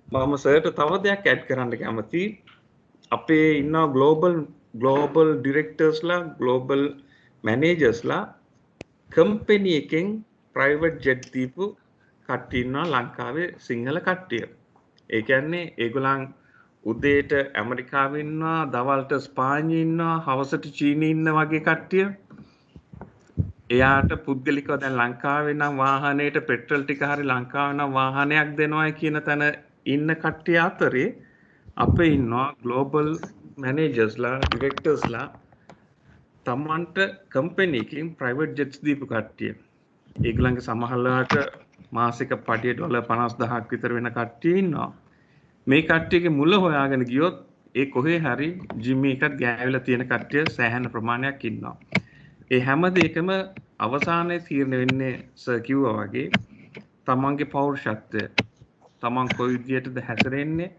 මම සර්ට තව දෙයක් ඇඩ් කරන්න කැමතියි. අපේ ඉන්න ග්ලෝබල් ඩිරෙක්ටර්ස්ලා, ග්ලෝබල් මැනේජර්ස්ලා කම්පැනි එකෙන් ප්‍රයිවට් ජෙට් දීපු කට්ටිය ඉන්නවා ලංකාවේ සිංහල කට්ටිය. ඒ කියන්නේ ඒගොල්ලන් උදේට ඇමරිකාවේ ඉන්නවා, දවල්ට ස්පාඤ්ඤේ ඉන්නවා, හවසට චීනයේ ඉන්න වගේ කට්ටිය. එයාට පුද්ගලිකව දැන් ලංකාවේ නම් වාහනේට පෙට්‍රල් ටික හරි ලංකාවේ නම් වාහනයක් දෙනවයි කියන තැන ඉන්න කට්ටිය අතරේ අපේ ඉන්නවා ග්ලෝබල් මැනේජර්ස්ලා, ඩිරෙක්ටර්ස්ලා තමන්ට කම්පැනි එකකින් ප්‍රයිවට් ජෙට්ස් දීපු කට්ටිය. ඒගොල්ලන්ගේ සමහරලාට මාසික පඩිය ඩොලර් 50000ක් විතර වෙන කට්ටිය ඉන්නවා. මේ කට්ටියගේ මුල හොයාගෙන ගියොත් ඒ කොහේ හරි ජිම්මි එකක් ගෑවිලා තියෙන කට්ටිය සෑහෙන ප්‍රමාණයක් ඉන්නවා. ඒ හැම දෙයකම අවසානයේ තීරණය වෙන්නේ සර් කිව්වා වගේ තමන්ගේ පෞරුෂත්වය. තමන් කොයි විදියටද හැසිරෙන්නේ,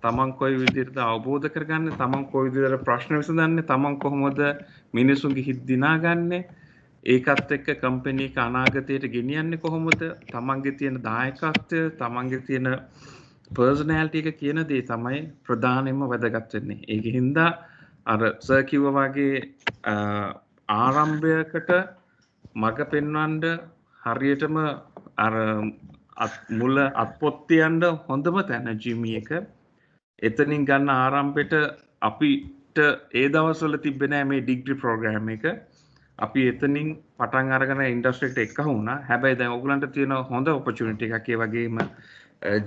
තමන් කොයි විදිහටද අවබෝධ කරගන්නේ, තමන් කොයි විදිහට ප්‍රශ්න විසඳන්නේ, තමන් කොහොමද මිනිසුන්ගේ හිත් දිනාගන්නේ, ඒකත් එක්ක කම්පැනි එක අනාගතයට ගෙනියන්නේ කොහොමද, තමන්ගේ තියෙන දායකත්වය, තමන්ගේ තියෙන පර්සනැලිටි එක කියන දේ තමයි ප්‍රධානම වැදගත් වෙන්නේ. ඒකින් හින්දා අර සර් කිව්වා වගේ ආරම්භයකට මඟ පෙන්වන්න හරියටම අර මුල අත්පොත් තියන්න හොඳම තැන ජිමි එක. එතනින් ගන්න ආරම්භෙට අපිට ඒ දවස්වල තිබ්බේ නෑ මේ ඩිග්‍රී ප්‍රෝග්‍රෑම් එක. අපි එතනින් පටන් අරගෙන ඉන්ඩස්ට්‍රි එකට එක්ක වුණා. හැබැයි දැන් ඔයගලන්ට තියෙන හොඳ ඔපචුනිටි එකක්. ඒ වගේම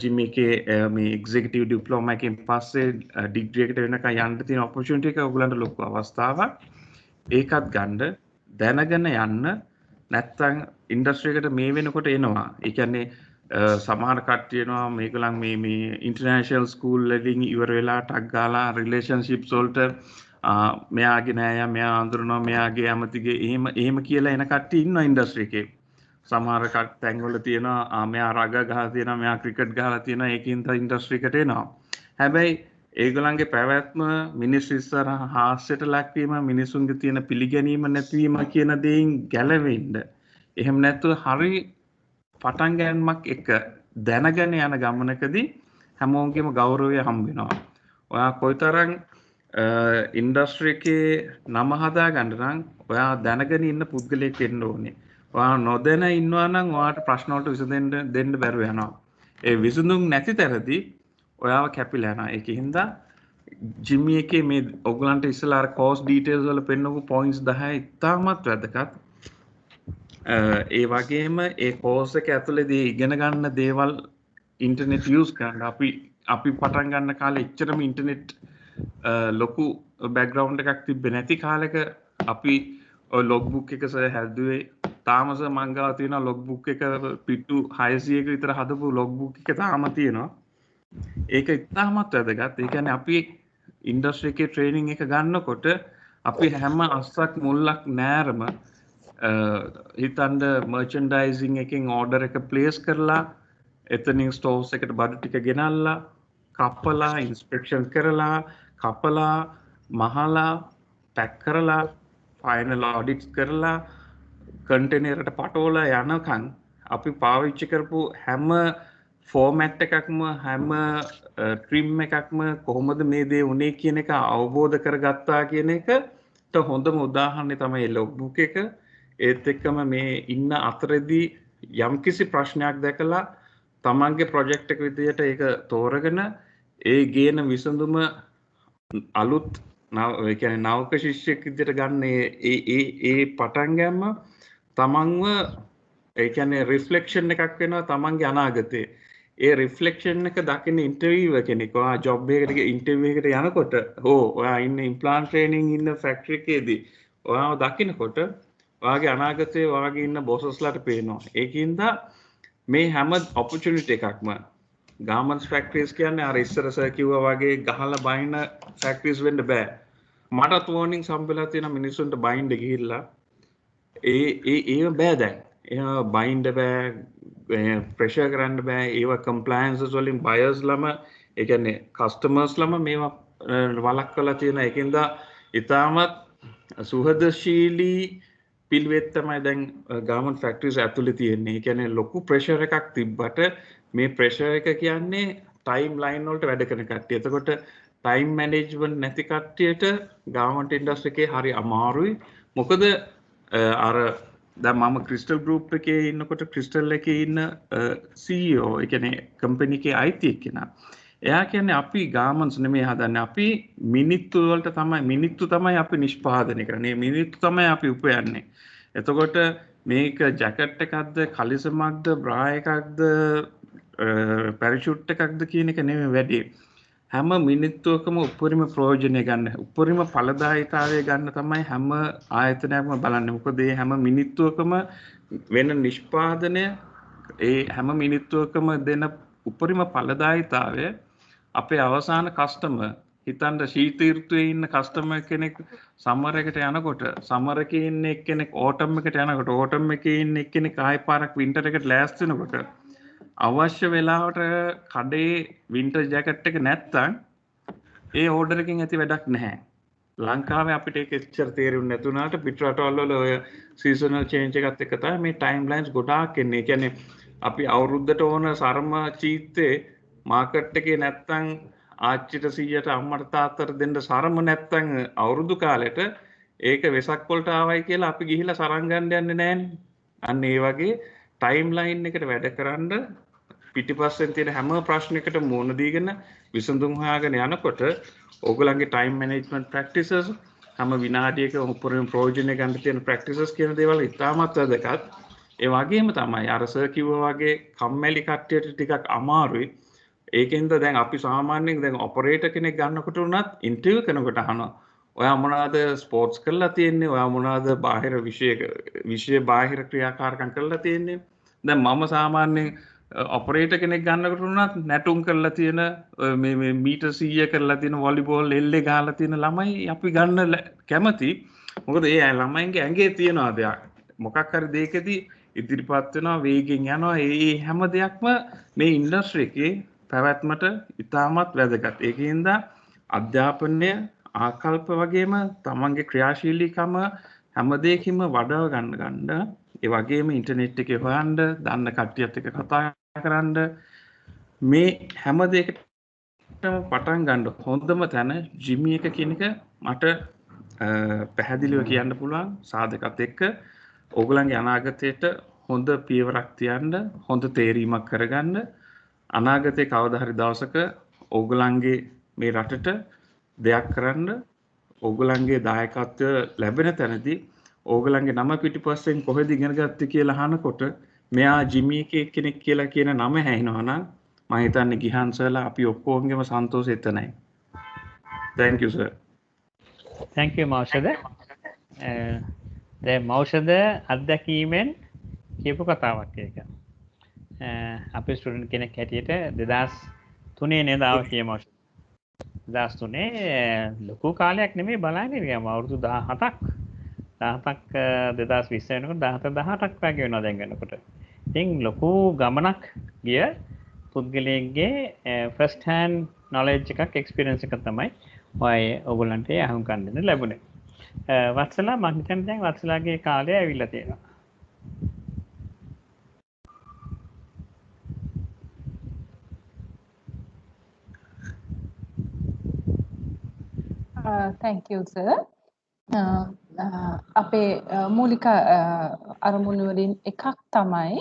ජිමි එකේ මේ එක්සිකියුටිව් ඩිප්ලෝමා එකෙන් පස්සේ ඩිග්‍රී එකට වෙනකන් යන්න තියෙන ඔපචුනිටි එක ඔයගලන්ට ලොකු අවස්ථාවක්. ඒකත් ගන්න දැනගෙන යන්න. නැත්තම් ඉන්ඩස්ට්‍රි එකට මේ වෙනකොට එනවා. ඒ කියන්නේ සමහර කට්ටිය එනවා මේගොල්ලන් මේ ඉන්ටර්නැෂනල් ස්කූල් වලින් ඉවර වෙලා ටක් ගාලා රිලේෂන්ෂිප්ස් වලට මෙයාගේ නෑයා මෙයා අඳුරනවා මෙයාගේ ඇමතිගේ එහෙම කියලා එන කට්ටිය ඉන්නවා ඉන්ඩස්ට්‍රි එකේ. සමහර තැන්වල තියෙනවා මෙයා රග ගහලා තියෙනවා මෙයා ක්‍රිකට් ගහලා තියෙනවා ඒකින් තමයි ඉන්ඩස්ට්‍රි එකට එනවා. හැබැයි ඒගොල්ලන්ගේ පැවැත්ම මිනිස්සු ඉස්සර හාස්‍යයට ලක්වීම මිනිසුන්ගේ තියෙන පිළිගැනීම නැතිවීම කියන දේෙන් ගැලවෙන්න. එහෙම නැත්නම් හරි පටන් ගැනීමක් එක දැනගෙන යන ගමනකදී හැමෝගෙම ගෞරවය හම්බ වෙනවා. ඔයා කොයිතරම් ඉන්ඩස්ට්‍රි එකේ නම හදා ගන්න නම් ඔයා දැනගෙන ඉන්න පුද්ගලයෙක් වෙන්න ඕනේ. ඔයා නොදැන ඉන්නවා නම් ඔයාට ප්‍රශ්න වලට විසඳෙන්න දෙන්න බැරුව යනවා. ඒ විසඳුම් නැති තැනදී ඔයාව කැපිලා යනවා. ඒකින්ද ජිමි එකේ මේ ඔයගලන්ට ඉස්සලා අර කෝස් ඩීටේල්ස් වල පෙන්නපු පොයින්ට්ස් 10 ඉතාමත් වැදගත්. ඒ වගේම ඒ කෝස් එක ඇතුළේදී ඉගෙන ගන්න දේවල් ඉන්ටර්නෙට් යූස් කරන්න අපි පටන් ගන්න කාලේ එච්චරම ඉන්ටර්නෙට් ලොකු බෑග්ග්‍රවුන්ඩ් එකක් තිබ්බේ නැති කාලෙක අපි ඔය ලොග් බුක් එක හැදුවේ තාමස මං ගාව තියෙන ලොග් බුක් එක පිටු 600ක විතර හදපු ලොග් බුක් එක තාම තියෙනවා. ඒක ඉතාමත් වැදගත්. ඒ කියන්නේ අපි ඉන්ඩස්ට්‍රි එකේ ට්‍රේනින් එක ගන්නකොට අපි හැම අස්සක් මුල්ලක් නෑරම හිතන්ඩ මර්චන්ඩයිසිං එකෙන් ඕඩර් එක ප්ලේස් කරලා එතනින් ස්ටෝර්ස් එකට බඩු ටික ගෙනල්ලා කපලා ඉන්ස්පෙක්ෂන් කරලා කපලා මහලා පැක් කරලා ෆයිනල් ඔඩිට්ස් කරලා කන්ටේනරයට පටවලා යනකන් අපි පාවිච්චි කරපු හැම ෆෝමැට් එකක්ම හැම ට්‍රිම් එකක්ම කොහොමද මේ දේ උනේ කියන එක අවබෝධ කරගත්තා කියන එකට හොඳම උදාහරණය තමයි ලොග් බුක් එක. ඒත් එක්කම මේ ඉන්න අතරදී යම්කිසි ප්‍රශ්නයක් දැකලා තමන්ගේ ප්‍රොජෙක්ට් එක විදියට ඒක තෝරගෙන ඒ ගේන විසඳුම අලුත් ඒ කියන්නේ නවක ශිෂ්‍යෙක් විදියට ගන්න ඒ පටන් ගන්න තමන්ව ඒ කියන්නේ රිෆ්ලෙක්ෂන් එකක් වෙනවා තමන්ගේ අනාගතේ. ඒ රිෆ්ලෙක්ෂන් එක දකින්න ඉන්ටර්විවර් කෙනෙක් ඔයා ජොබ් එකකට ඉන්ටර්විව් එකට යනකොට ඔයා ඉන්න ඉම්ප්ලාන්ට් ට්‍රේනින් ඉන්න ෆැක්ටරි එකේදී ඔයාව දකින්නකොට ඔයාගේ අනාගතේ ඔයාගේ ඉන්න බොසස්ලාට පේනවා. ඒකින්ද මේ හැම ඔපචුනිටි එකක්ම ගාමන්ස් ෆැක්ටරිස් කියන්නේ අර ඉස්සර සර් කිව්වා වගේ ගහලා බයින ෆැක්ටරිස් වෙන්න බෑ. මටත් වෝනින් සම්බෙලා තියෙන මිනිස්සුන්ට බයින්ඩ ගිහිල්ලා ඒ බෑ දැන්. එහෙම බයින්ඩ බෑ ප්‍රෙෂර් කරන්න බෑ. ඒවා කම්ප්ලයන්සස් වලින් බයර්ස් ළම ඒ කියන්නේ කස්ටමර්ස් ළම මේවා වළක්වලා තියෙන එකෙන්ද ඉතාමත් සුහදශීලී පිළිවෙත් තමයි දැන් ගාමන්ට් ෆැක්ටරිස් ඇතුලේ තියෙන්නේ. ඒ කියන්නේ ලොකු ප්‍රෙෂර් එකක් තිබ්බට මේ ප්‍රෙෂර් එක කියන්නේ ටයිම් ලයින් වලට වැඩ කරන කට්ටිය. එතකොට ටයිම් මැනේජ්මන්ට් නැති කට්ටියට ගාමන්ට් ඉන්ඩස්ට්‍රි එකේ හරි අමාරුයි. මොකද අර දැන් මම ක්‍රිස්ටල් ගෲප් එකේ ඉන්නකොට ක්‍රිස්ටල් එකේ ඉන්න CEO ඒ කියන්නේ කම්පැනි එකේ IT එක්කෙනා. එයා කියන්නේ අපි ගාමන්ට්ස් නෙමෙයි හදන්නේ. අපි මිනිත්තු වලට තමයි අපි නිෂ්පාදනය කරන්නේ. මිනිත්තු තමයි අපි උපයන්නේ. එතකොට මේක ජැකට් එකක්ද කලිසමක්ද බ්‍රා එකක්ද පැරෂූට් එකක්ද කියන එක නෙමෙයි වැඩි. හැම මිනිත්තුවකම උපරිම ප්‍රයෝජනය ගන්න, උපරිම ඵලදායීතාවය ගන්න තමයි හැම ආයතනයක්ම බලන්නේ. මොකද මේ හැම මිනිත්තුවකම වෙන නිෂ්පාදනය ඒ හැම මිනිත්තුවකම දෙන උපරිම ඵලදායීතාවය අපේ අවසාන කස්ටමර් හිතන්න ශීත ඍතුවේ ඉන්න කස්ටමර් කෙනෙක් සමර් එකට යනකොට සමර් එකේ ඉන්න එක්කෙනෙක් ඕටම් එකට යනකොට ඕටම් එකේ ඉන්න එක්කෙනෙක් ආයෙ පාරක් වින්ටර් එකට ලෑස්ති වෙනකොට අවශ්‍ය වෙලාවට කඩේ වින්ටර් ජැකට් එක නැත්තම් ඒ ඕඩර් එකකින් ඇති වැඩක් නැහැ. ලංකාවේ අපිට ඒක එච්චර තේරුම් නැතුණාට පිට රටවල් වල ඔය සීසනල් චේන්ජ් එකත් එක්ක තමයි මේ ටයිම් ලයින්ස් ගොඩාක් එන්නේ. ඒ කියන්නේ අපි අවුරුද්දට ඕන සරම චීත්තේ මාකට් එකේ නැත්තම් ආච්චිට සීයට අම්මට තාත්තට දෙන්න සරම නැත්තම් අවුරුදු කාලෙට ඒක වෙසක් වලට ආවයි කියලා අපි ගිහිල්ලා සරන් ගන්න යන්නේ නැහනේ. අන්න ඒ වගේ ටයිම් ලයින් එකට වැඩ කරන්න පිටිපස්සෙන් තියෙන හැම ප්‍රශ්නයකට මුහුණ දීගෙන විසඳුම් හොයාගෙන යනකොට ඕගොල්ලන්ගේ ටයිම් මැනේජ්මන්ට් ප්‍රැක්ටිසස් හැම විනාඩියක උපරිම ප්‍රයෝජන ගන්න තියෙන ප්‍රැක්ටිසස් කියන දේවල් ඉතාමත් වැදගත්. ඒ වගේම තමයි අර සර් කිව්වා වගේ කම්මැලි කට්ටියට ටිකක් අමාරුයි. ඒකෙන්ද දැන් අපි සාමාන්‍යයෙන් දැන් ඔපරේටර් කෙනෙක් ගන්නකොට උනත් ඉන්ටර්විව් කරනකොට අහනවා ඔයා මොනවද ස්පෝර්ට්ස් කරලා තියෙන්නේ? ඔයා මොනවද බාහිර විෂය බාහිර ක්‍රියාකාරකම් කරලා තියෙන්නේ? දැන් මම සාමාන්‍යයෙන් ඔපරේටර් කෙනෙක් ගන්නකොට උනත් නැටුම් කරලා තියෙන මේ මීටර් 100 කරලා තියෙන වොලිබෝල් එල්ලේ ගහලා තියෙන ළමයි අපි ගන්න කැමති. මොකද ඒ ළමයින්ගේ ඇඟේ තියනවා දෙයක්. මොකක් හරි දෙයකදී ඉදිරිපත් වෙනවා වේගෙන් යනවා. ඒ හැම දෙයක්ම මේ ඉන්ඩස්ට්‍රි එකේ පැවැත්මට ඉතාමත් වැදගත්. ඒකින්ද අධ්‍යාපනය ආකල්ප වගේම තමන්ගේ ක්‍රියාශීලීකම හැම දෙයකින්ම වඩව ගන්න ඒ වගේම ඉන්ටර්නෙට් එකේ හොයන්න දන්න කට්ටියත් එක්ක කතා කරන්න මේ හැම දෙයකටම පටන් ගන්න හොඳම තැන ජිමි එක කියන එක මට පැහැදිලිව කියන්න පුළුවන් සාධකත් එක්ක ඕගොල්ලන්ගේ අනාගතයට හොඳ පියවරක් තියන්න හොඳ තේරීමක් කරගන්න අනාගතේ කවදා හරි දවසක ඕගොල්ලන්ගේ මේ රටට දෙයක් කරන්න ඕගොල්ලන්ගේ දායකත්වය ලැබෙන තැනදී ඕගොල්ලන්ගේ නම පිටිපස්සෙන් කොහෙද ඉගෙන ගත්තේ කියලා අහනකොට මෙයා ජිමි කෙනෙක් කියලා කියන නම ඇහෙනවා නම් මම හිතන්නේ ගිහාන් සර්ලා අපි ඔක්කොගෙම සන්තෝෂෙ එතනයි. Thank you sir. Thank you මෞෂද. දැන් මෞෂද අත්දැකීමෙන් කියපු කතාවක් ඒක. අපේ ස්ටුඩන්ට් කෙනෙක් හැටියට 2003 නේද ආවා කිය මෞෂද. 2003 ලොකු කාලයක් නෙමෙයි බලන්නේ ගියාම අවුරුදු 17ක් 2020 වෙනකොට 18ක් වගේ වෙනවා දැන් ගන්නකොට. ඉතින් ලොකු ගමනක් ගිය පුද්ගලයෙක්ගේ ෆස්ට් හෑන්ඩ් නොලෙජ් එකක් එක්ස්පීරියන්ස් එකක් තමයි ඔය ඔයගොල්ලන්ට අහුම්කම් දෙන්න ලැබුණේ. වත්සලා මම හිතන්නේ දැන් වත්සලාගේ කාලය ඇවිල්ලා තියෙනවා. Thank you sir. අපේ මූලික අරමුණු වලින් එකක් තමයි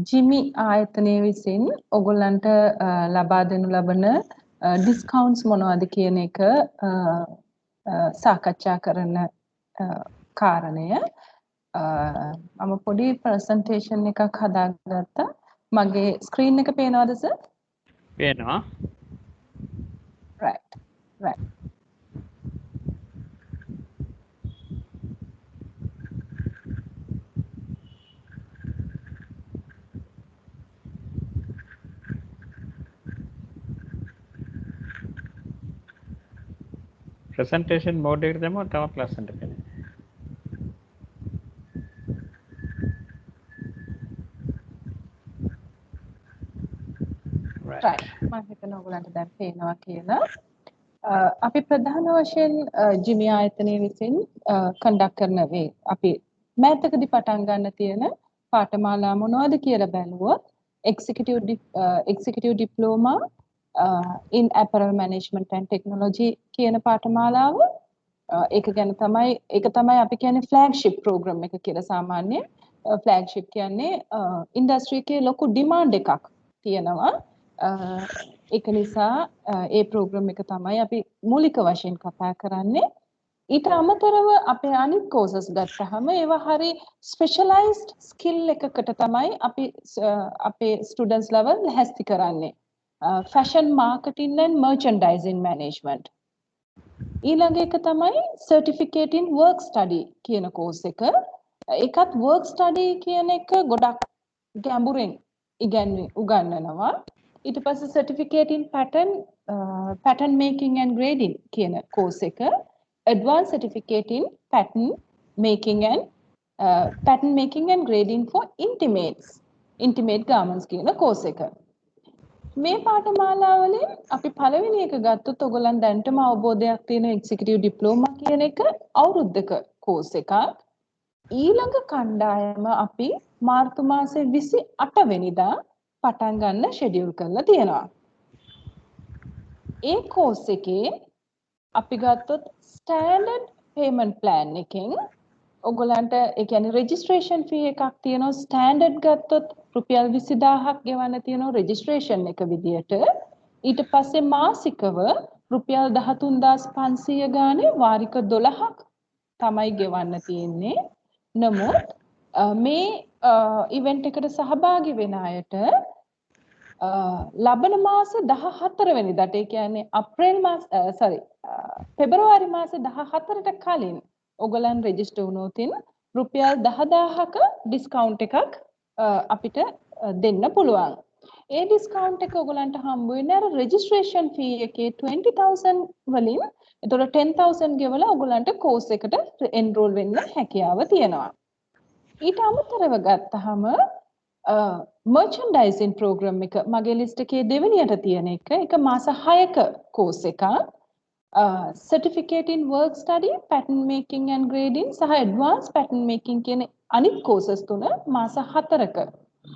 ජිමි ආයතනය විසින් ඔයගොල්ලන්ට ලබා දෙනු ලබන ඩිස්කවුන්ට්ස් මොනවද කියන එක සාකච්ඡා කරන කාරණය. මම පොඩි ප්‍රසන්ටේෂන් එකක් හදාගත්තා. මගේ ස්ක්‍රීන් එක පේනවද සර්? පේනවා. right. ප්‍රසන්ටේෂන් මෝඩ් එකට දැම්මොත් තවත් ලස්සනට පේනවා. right. මම හිතනවා ඔයගලන්ට දැන් පේනවා කියලා. අපි ප්‍රධාන වශයෙන් ජිමි ආයතනය විසින් කන්ඩක්ට් කරන මේ අපි මෑතකදී පටන් ගන්න තියෙන පාඨමාලා මොනවද කියලා බැලුවොත් executive diploma in apparel management and technology කියන පාඨමාලාව ඒක තමයි අපි කියන්නේ flagship program එක කියලා. සාමාන්‍ය flagship කියන්නේ ඉන්ඩස්ට්‍රි එකේ ලොකු ඩිමාන්ඩ් එකක් තියෙනවා. ඒක නිසා ඒ ප්‍රෝග්‍රෑම් එක තමයි අපි මූලික වශයෙන් කතා කරන්නේ. ඊට අමතරව අපේ අනිත් කෝසස් ගත්තහම ඒවා හරි ස්පෙෂලායිස්ඩ් ස්කිල් එකකට තමයි අපි අපේ ස්ටුඩන්ට්ස් ලව ලැහැස්ති කරන්නේ. Fashion marketing and merchandising management. ඊළඟ එක තමයි certificate in work study කියන කෝස් එක. ඒකත් work study කියන එක ගොඩක් ගැඹුරින් උගන්වනවා. ඊට පස්සේ certificate in pattern making and grading කියන කෝස් එක, advanced certificate in pattern making and grading for intimate garments කියන කෝස් එක. මේ පාඨමාලා වලින් අපි පළවෙනි එක ගත්තොත් ඔයගොල්ලන් දැන්ටම අවබෝධයක් තියෙන executive diploma කියන එක අවුරුද්දක කෝස් එකක්. ඊළඟ කණ්ඩායම අපි මාර්තු මාසේ 28 වෙනිදා පටන් ගන්න ෂෙඩියුල් කරලා තියෙනවා. ඒ කෝස් එකේ අපි ගත්තොත් ස්ටෑන්ඩඩ් පේමන්ට් ප්ලෑන් එකෙන් ඔයගොල්ලන්ට ඒ කියන්නේ රෙජිස්ට්‍රේෂන් ෆී එකක් තියෙනවා ස්ටෑන්ඩඩ් ගත්තොත් රුපියල් 20000ක් ගෙවන්න තියෙනවා රෙජිස්ට්‍රේෂන් එක විදියට ඊට පස්සේ මාසිකව රුපියල් 13500 ගානේ වාරික 12ක් තමයි ගෙවන්න තියෙන්නේ නමුත් මේ ඉවෙන්ට් එකට සහභාගී වෙන අයට ලබන මාස 14 වෙනිදාට ඒ කියන්නේ පෙබරවාරි මාස 14ට කලින් ඔයගලන් රෙජිස්ටර් වුණොතින් රුපියල් 10000ක ඩිස්කවුන්ට් එකක් අපිට දෙන්න පුළුවන්. ඒ ඩිස්කවුන්ට් එක ඔයගලන්ට හම්බ වෙන්නේ අර රෙජිස්ට්‍රේෂන් ෆී එකේ 20000 වලින් එතකොට 10000 ගෙවලා ඔයගලන්ට කෝස් එකට එන්රෝල් වෙන්න හැකියාව තියෙනවා. ඊට අමතරව ගත්තහම merchandising program එක මගේ ලිස්ට් එකේ දෙවෙනියට තියෙන එක ඒක මාස 6ක කෝස් එකක් certificate in work study pattern making and grading සහ advanced pattern making කියන අනිත් courses තුන මාස 4ක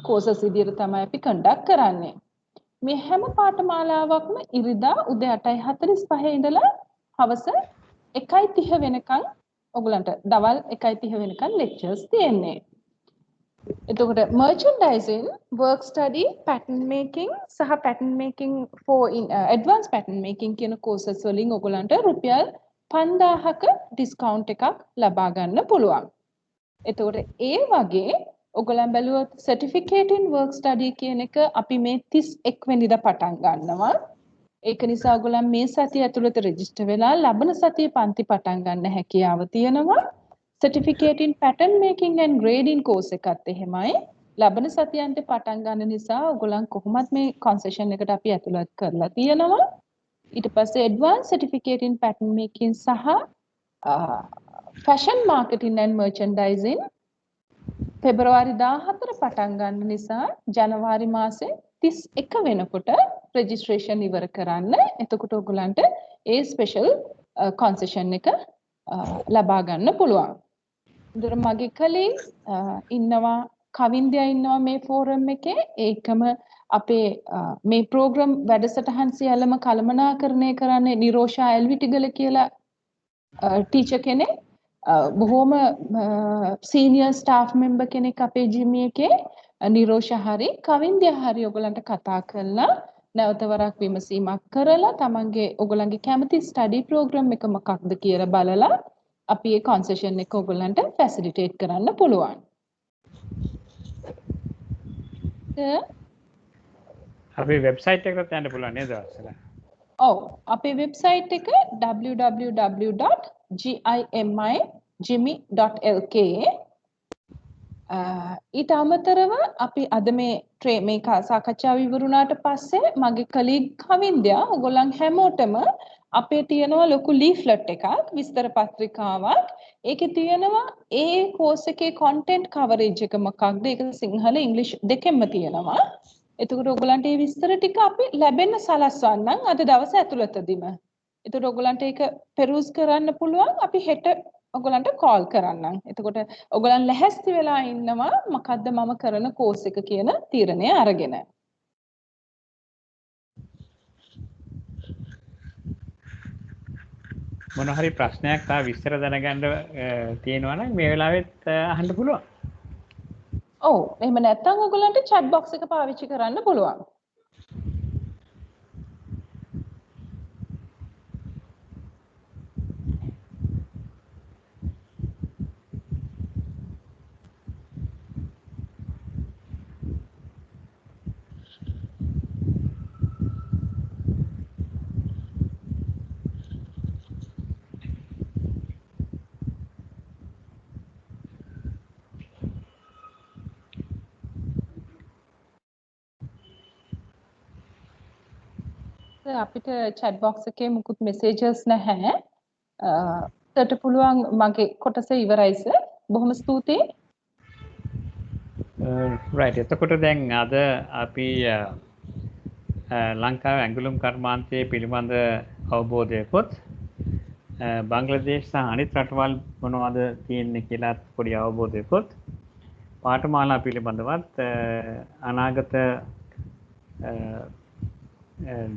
courses විදිහට තමයි අපි conduct කරන්නේ මේ හැම පාඨමාලාවක්ම ඉරිදා උදේ 8:45 ඉඳලා හවස 1:30 වෙනකන් ඔයගලන්ට දවල් 1:30 වෙනකන් lectures තියෙන්නේ එතකොට merchandising, work study, pattern making සහ pattern making for advanced pattern making කියන courses වලින් ඔයගලන්ට රුපියල් 5000ක discount එකක් ලබා ගන්න පුළුවන්. එතකොට ඒ වගේ ඔයගලන් බැලුවොත් certificate in work study කියන එක අපි මේ 31 වෙනිදා පටන් ගන්නවා. ඒක නිසා ඔයගලන් මේ සතිය ඇතුළත register වෙලා ලබන සතියේ පන්ති පටන් ගන්න හැකියාව තියෙනවා. certificate in pattern making and grading course එකත් එහෙමයි ලබන සතියන්ට පටන් ගන්න නිසා ඔයගොල්ලන් කොහොමත් මේ concession එකට අපි ඇතුළත් කරලා තියෙනවා ඊට පස්සේ advanced certificate in pattern making සහ fashion marketing and merchandising පෙබරවාරි 14 පටන් ගන්න නිසා ජනවාරි මාසේ 31 වෙනකොට registration ඉවර කරන්න එතකොට ඔයගොල්ලන්ට ඒ special concession එක ලබා ගන්න පුළුවන් දර මගේ කලේ ඉන්නවා කවින්දයා ඉන්නවා මේ ෆෝරම් එකේ ඒකම අපේ මේ ප්‍රෝග්‍රෑම් වැඩසටහන් සියල්ලම කළමනාකරණය කරන්නේ නිරෝෂා එල්විටිගල කියලා ටීචර් කෙනෙක් බොහොම සීනියර් ස්ටාෆ් මෙම්බර් කෙනෙක් අපේ ජිමි එකේ නිරෝෂා හරි කවින්දයා හරි ඔයගලන්ට කතා කරලා නැවත වරක් විමසීමක් කරලා තමන්ගේ ඔයගලන්ගේ කැමති ස්ටඩි ප්‍රෝග්‍රෑම් එක මොකක්ද කියලා බලලා අපි ඒ කන්සෙෂන් එක ඔයගලන්ට ෆැසිලිටේට් කරන්න පුළුවන්. අපේ වෙබ්සයිට් එකට යන්න පුළුවන් නේද අස්සලා? ඔව් අපේ වෙබ්සයිට් එක www.jimmy.lk ඊට අමතරව අපි අද මේ සාකච්ඡාව ඉවරුණාට පස්සේ මගේ කලීග් කවින්දයා ඔයගොල්ලන් හැමෝටම අපේ තියෙනවා ලොකු ලීෆ්ලට් එකක් විස්තර පත්‍රිකාවක් ඒකේ තියෙනවා ඒ කෝස් එකේ කන්ටෙන්ට් කවරේජ් එක මොකක්ද ඒක සිංහල ඉංග්‍රීසි දෙකෙන්ම තියෙනවා එතකොට ඔයගොල්ලන්ට මේ විස්තර ටික අපි ලැබෙන්න සලස්වන්නම් අද දවස් ඇතුළතදීම එතකොට ඔයගොල්ලන්ට ඒක පෙරූස් කරන්න පුළුවන් අපි හෙට ඔයගොල්ලන්ට කෝල් කරන්නම් එතකොට ඔයගොල්ලන් ලැහැස්ති වෙලා ඉන්නවා මොකද්ද මම කරන කෝස් එක කියන තීරණය අරගෙන මොන හරි ප්‍රශ්නයක් තා විස්තර දැනගන්න තියෙනවා නම් මේ වෙලාවෙත් අහන්න පුළුවන්. ඔව් එහෙම නැත්නම් ඔයගොල්ලන්ට chat box එක පාවිච්චි කරන්න පුළුවන්. අපිට chat box එකේ මුකුත් messages නැහැ. ඔයාලට පුළුවන් මගේ කොටස ඉවරයි සර්. බොහොම ස්තුතියි. right එතකොට දැන් අද අපි ලංකාවේ ඇඟලුම් කර්මාන්තයේ පිළිබඳ අවබෝධයකොත් බංග්ලාදේශ සහ අනිත් රටවල් මොනවද තියෙන්නේ කියලා පොඩි අවබෝධයකොත් පාඨමාලා පිළිබඳවත් අනාගත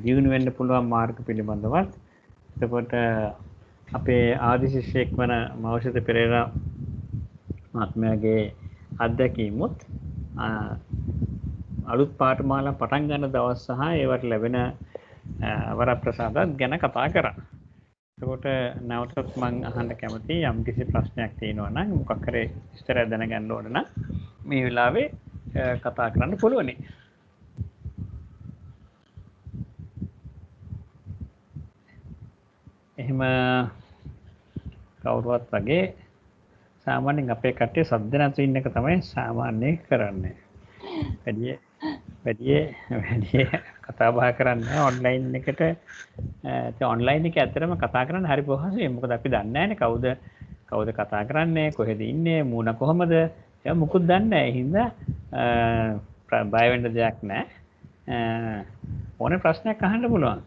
දියුණු වෙන්න පුළුවන් මාර්ග පිළිබඳවත් එතකොට අපේ ආදි ශිෂ්‍යෙක් වන මෞෂිත පෙරේරා ආත්මයාගේ අත්දැකීමුත් අලුත් පාඨමාලා පටන් ගන්න දවස් සහ ඒවට ලැබෙන වරප්‍රසාදත් ගැන කතා කරා. එතකොට නැවතත් මම අහන්න කැමතියි යම් කිසි ප්‍රශ්නයක් තියෙනවා නම් මොකක් හරි විස්තරයක් දැනගන්න ඕන නම් මේ වෙලාවේ කතා කරන්න පුළුවනි. එහෙම කවුරුවත් වගේ සාමාන්‍යයෙන් අපේ කට්ටිය සද්ද නැතුව ඉන්න එක තමයි සාමාන්‍යයෙන් කරන්නේ. වැඩි කතා බහ කරන්නේ ඔන්ලයින් එකට. ඔන්ලයින් එක ඇත්තටම කතා කරන්න හරි පහසුයි. මොකද අපි දන්නේ නැහැනේ කවුද කතා කරන්නේ, කොහෙද ඉන්නේ, මූණ කොහමද, ඒක මුකුත් දන්නේ නැහැ. ඒ හින්දා බය වෙන්න දෙයක් නැහැ. ඕනේ ප්‍රශ්නයක් අහන්න පුළුවන්.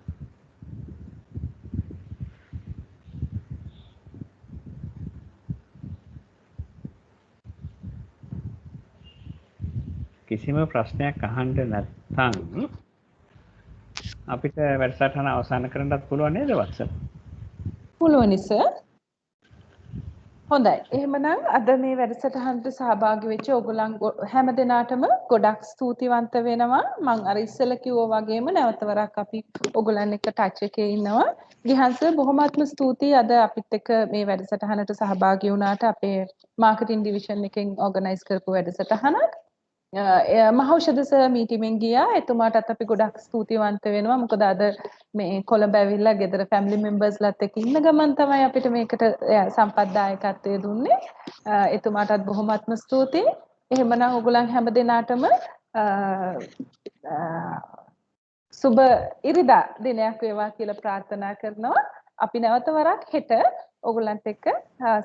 කිසිම ප්‍රශ්නයක් අහන්න නැත්නම් අපිට වැඩසටහන අවසන් කරන්නත් පුළුවන් නේද වත්ස? පුළුවනි සර්. හොඳයි. එහෙමනම් අද මේ වැඩසටහනට සහභාගී වෙච්ච ඔයගොල්ලන් හැම දිනාටම ගොඩක් ස්තුතිවන්ත වෙනවා. මම අර ඉස්සෙල්ලා කිව්වා වගේම නැවත වරක් අපි ඔයගොල්ලන් එක්ක ටච් එකේ ඉන්නවා. ගිහන් සර් බොහොමත්ම ස්තුතියි අද අපිත් එක්ක මේ වැඩසටහනට සහභාගී වුණාට අපේ මාකටිං ඩිවිෂන් එකෙන් ඕගනයිස් කරපු වැඩසටහනක්. මහෞෂධ සර් මීටිමෙන් ගියා. එතුමාටත් අපි ගොඩක් ස්තුතිවන්ත වෙනවා. මොකද අද මේ කොළඹ ඇවිල්ලා ගෙදර ෆැමිලි මෙම්බර්ස්ලාත් එක්ක ඉන්න ගමන් තමයි අපිට මේකට සම්පත්දායකත්වය දුන්නේ. එතුමාටත් බොහොමත්ම ස්තුතියි. එහෙමනම් ඔයගොල්ලන් හැම දිනාටම සුබ ඉරිදා දිනයක් වේවා කියලා ප්‍රාර්ථනා කරනවා. අපි නැවත වරක් හෙට ඔයගොල්ලන්ත් එක්ක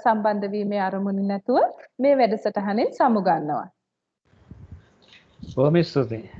සම්බන්ධ වීමේ අරමුණින් නැතුව මේ වැඩසටහනෙන් සමුගන්නවා. බොහොම ස්තුතියි.